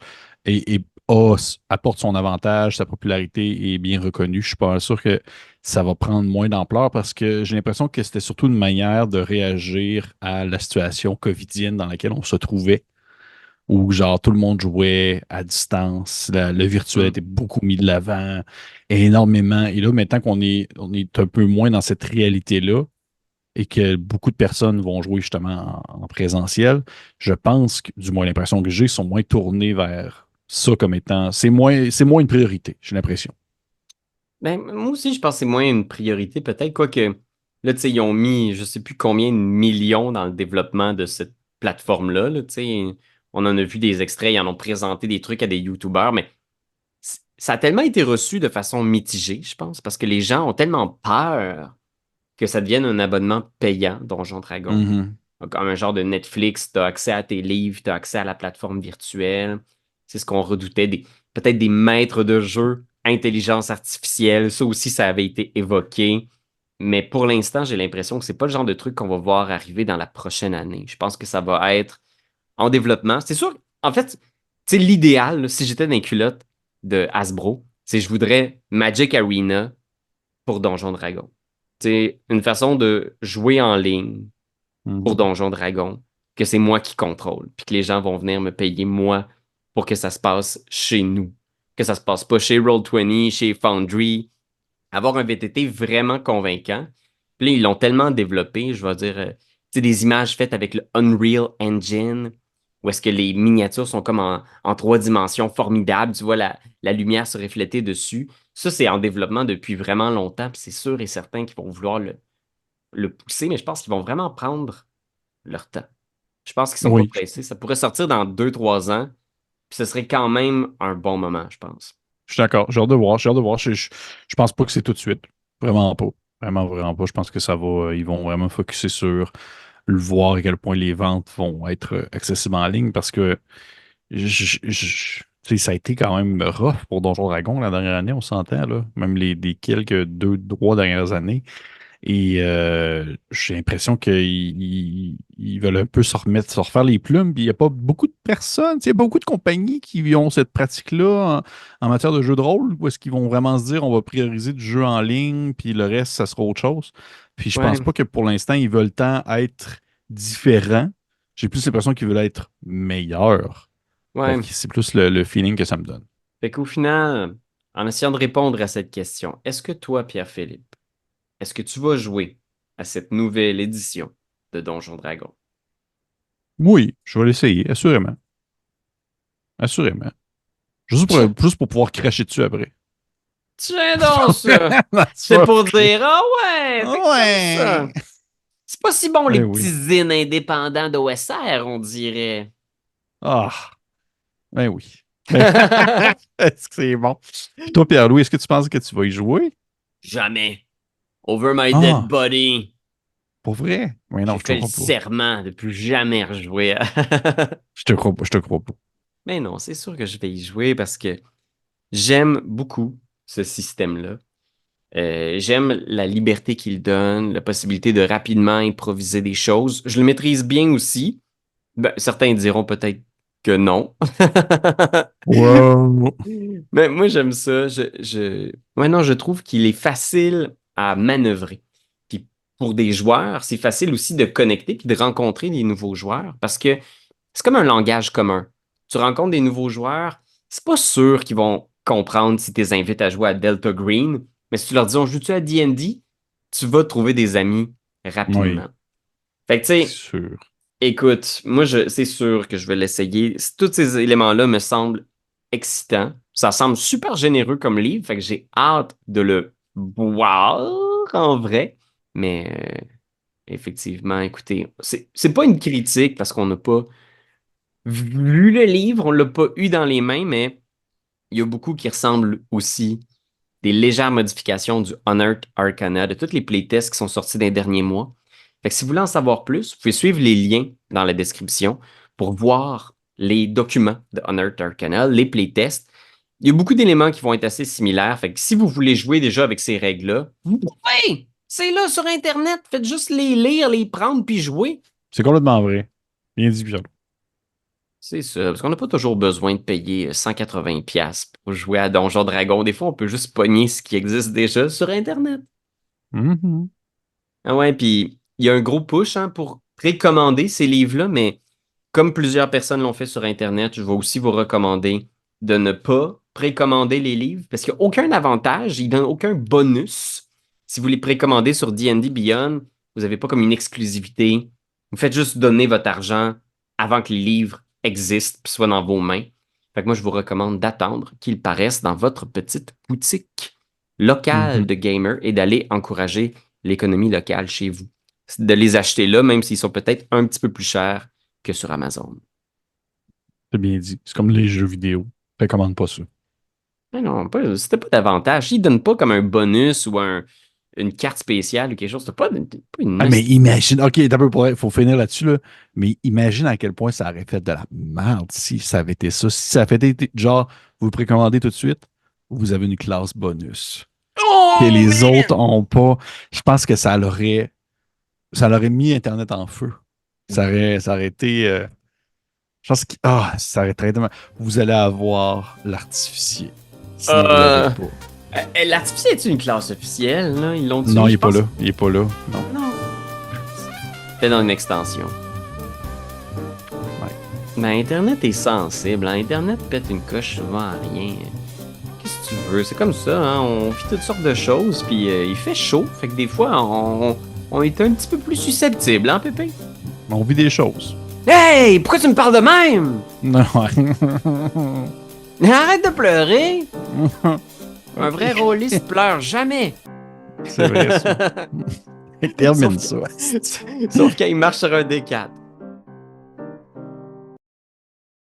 apporte son avantage, sa popularité est bien reconnue, je suis pas sûr que ça va prendre moins d'ampleur parce que j'ai l'impression que c'était surtout une manière de réagir à la situation covidienne dans laquelle on se trouvait où genre tout le monde jouait à distance, le virtuel Hmm. était beaucoup mis de l'avant, énormément. Et là, maintenant qu'on est un peu moins dans cette réalité-là et que beaucoup de personnes vont jouer justement en présentiel, je pense que, du moins l'impression que j'ai, sont moins tournés vers ça comme étant. C'est moins une priorité, j'ai l'impression. Ben, moi aussi, je pense que c'est moins une priorité, peut-être. Quoique, là, tu sais, ils ont mis je sais plus combien de millions dans le développement de cette plateforme-là. Là, tu sais. On en a vu des extraits, ils en ont présenté des trucs à des YouTubers, mais ça a tellement été reçu de façon mitigée, je pense, parce que les gens ont tellement peur que ça devienne un abonnement payant, Donjon Dragon. Mhm. Comme un genre de Netflix, tu as accès à tes livres, tu as accès à la plateforme virtuelle. C'est ce qu'on redoutait, peut-être des maîtres de jeu, intelligence artificielle. Ça aussi, ça avait été évoqué. Mais pour l'instant, j'ai l'impression que c'est pas le genre de truc qu'on va voir arriver dans la prochaine année. Je pense que ça va être en développement. C'est sûr, en fait, c'est l'idéal, là, si j'étais dans les culottes de Hasbro, c'est je voudrais Magic Arena pour Donjon Dragon. C'est une façon de jouer en ligne pour Mhm. Donjon Dragon, que c'est moi qui contrôle, puis que les gens vont venir me payer moi pour que ça se passe chez nous, que ça se passe pas chez Roll20, chez Foundry, avoir un VTT vraiment convaincant. Puis là, ils l'ont tellement développé, je vais dire, tu sais, des images faites avec le Unreal Engine, où est-ce que les miniatures sont comme en 3 dimensions formidables, tu vois la lumière se refléter dessus. Ça, c'est en développement depuis vraiment longtemps, puis c'est sûr et certain qu'ils vont vouloir le pousser, mais je pense qu'ils vont vraiment prendre leur temps. Je pense qu'ils sont pas Oui, pressés. Ça pourrait sortir dans 2, 3 ans, puis ce serait quand même un bon moment, je pense. je suis d'accord. J'ai hâte de voir. J'ai hâte de voir. Je pense pas que c'est tout de suite. Vraiment pas. Vraiment, vraiment pas. Je pense que ça va. Ils vont vraiment focuser sur le voir à quel point les ventes vont être accessibles en ligne parce que tu sais, ça a été quand même rough pour Donjon Dragon la dernière année, on s'entend, là. Même les quelques 2, 3 dernières années. Et j'ai l'impression ils veulent un peu se refaire les plumes. Puis il n'y a pas beaucoup de personnes, il y a beaucoup de compagnies qui ont cette pratique-là en matière de jeu de rôle, où est-ce qu'ils vont vraiment se dire on va prioriser du jeu en ligne, puis le reste, ça sera autre chose. Puis je pense Ouais, pas que pour l'instant, ils veulent tant être différents. J'ai plus l'impression qu'ils veulent être meilleurs. Fait ouais. que c'est plus le feeling que ça me donne. Fait qu'au final, en essayant de répondre à cette question, est-ce que toi, Pierre-Philippe, est-ce que tu vas jouer à cette nouvelle édition de Donjon Dragon? Oui, je vais l'essayer, assurément. Assurément. Tiens, Juste pour pouvoir cracher dessus après. tiens donc ça! C'est C'est pas pour vrai. dire, ah ouais, fait que t'aimes ça. Ouais. C'est pas si bon les Ben oui. petits zines indépendants d'OSR, on dirait. Ah, ben oui. Ben, est-ce que c'est bon? Puis toi, Pierre-Louis, est-ce que tu penses que tu vas y jouer? Jamais. Over my dead Ah, body. pour vrai? Oui, non, J'ai je te fait le crois pas. serment de plus jamais rejouer. Je te crois pas, je te crois pas. Mais non, c'est sûr que je vais y jouer parce que j'aime beaucoup ce système-là. J'aime la liberté qu'il donne, la possibilité de rapidement improviser des choses. Je le maîtrise bien aussi. Ben, certains diront peut-être que non. Wow. Mais moi, j'aime ça. Ouais, non, je trouve qu'il est facile à manœuvrer. Puis pour des joueurs, c'est facile aussi de connecter puis de rencontrer des nouveaux joueurs parce que c'est comme un langage commun. Tu rencontres des nouveaux joueurs, c'est pas sûr qu'ils vont comprendre si tu les invites à jouer à Delta Green, mais si tu leur dis on joue-tu à D&D, tu vas trouver des amis Oui, rapidement. Fait que tu c'est sais, sûr. écoute, c'est sûr que je vais l'essayer. Tous ces éléments-là me semblent excitants. Ça semble super généreux comme livre, fait que j'ai hâte de le voir en vrai. Mais effectivement, écoutez, c'est pas une critique parce qu'on n'a pas vu le livre, on l'a pas eu dans les mains, mais il y a beaucoup qui ressemblent aussi des légères modifications du Unearthed Arcana, de tous les playtests qui sont sortis dans les derniers mois. Fait que si vous voulez en savoir plus, vous pouvez suivre les liens dans la description pour voir les documents de Unearthed Arcana, les playtests. Il y a beaucoup d'éléments qui vont être assez similaires. Fait que si vous voulez jouer déjà avec ces règles-là, vous pouvez! C'est là sur Internet. Faites juste les lire, les prendre puis jouer. C'est complètement vrai. Bien dit, Pierre. C'est ça, parce qu'on n'a pas toujours besoin de payer 180$ pour jouer à Donjon Dragon. Des fois, on peut juste pogner ce qui existe déjà sur Internet. Mhm. Ah ouais, puis il y a un gros push hein, pour précommander ces livres-là, mais comme plusieurs personnes l'ont fait sur Internet, je vais aussi vous recommander de ne pas précommander les livres parce qu'il n'y a aucun avantage, il ne donne aucun bonus. Si vous les précommandez sur D&D Beyond, vous n'avez pas comme une exclusivité. Vous faites juste donner votre argent avant que les livres existent puis soient dans vos mains. Fait que moi, je vous recommande d'attendre qu'ils paraissent dans votre petite boutique locale Mhm. de gamer et d'aller encourager l'économie locale chez vous. De les acheter là, même s'ils sont peut-être un petit peu plus chers que sur Amazon. C'est bien dit. C'est comme les jeux vidéo. Recommande pas ça. Mais non, c'était pas d'avantage. S'ils donnent pas comme un bonus ou une carte spéciale ou quelque chose, c'était pas une Ah, mais imagine, ok, il faut finir là-dessus, là. Mais imagine à quel point ça aurait fait de la merde si ça avait été ça. Si ça avait été genre, vous précommandez tout de suite, vous avez une classe bonus. Que Oh, les autres man! ont pas. Je pense que ça l'aurait mis Internet en feu. Ça aurait été. Je pense que ça aurait très dommage. Vous allez avoir l'artificier. Sinon, vous l'avez Euh, pas. L'artificier est une classe officielle, là? Ils l'ont Non, tué, il est je pas pense. là. Il est pas là. Non. Non. C'était dans une extension. Ouais. Mais Internet est sensible. Hein. Internet pète une coche souvent à rien. Qu'est-ce que tu veux? C'est comme ça, hein? On vit toutes sortes de choses, puis il fait chaud. Fait que des fois, on est un petit peu plus susceptible, hein, Pépé? On vit des choses. Hey! Pourquoi tu me parles de même? Non, Arrête de pleurer! Un Ok. vrai rôliste pleure jamais! C'est vrai, ça. Termine Sauf, ça. sauf quand il marche sur un D4.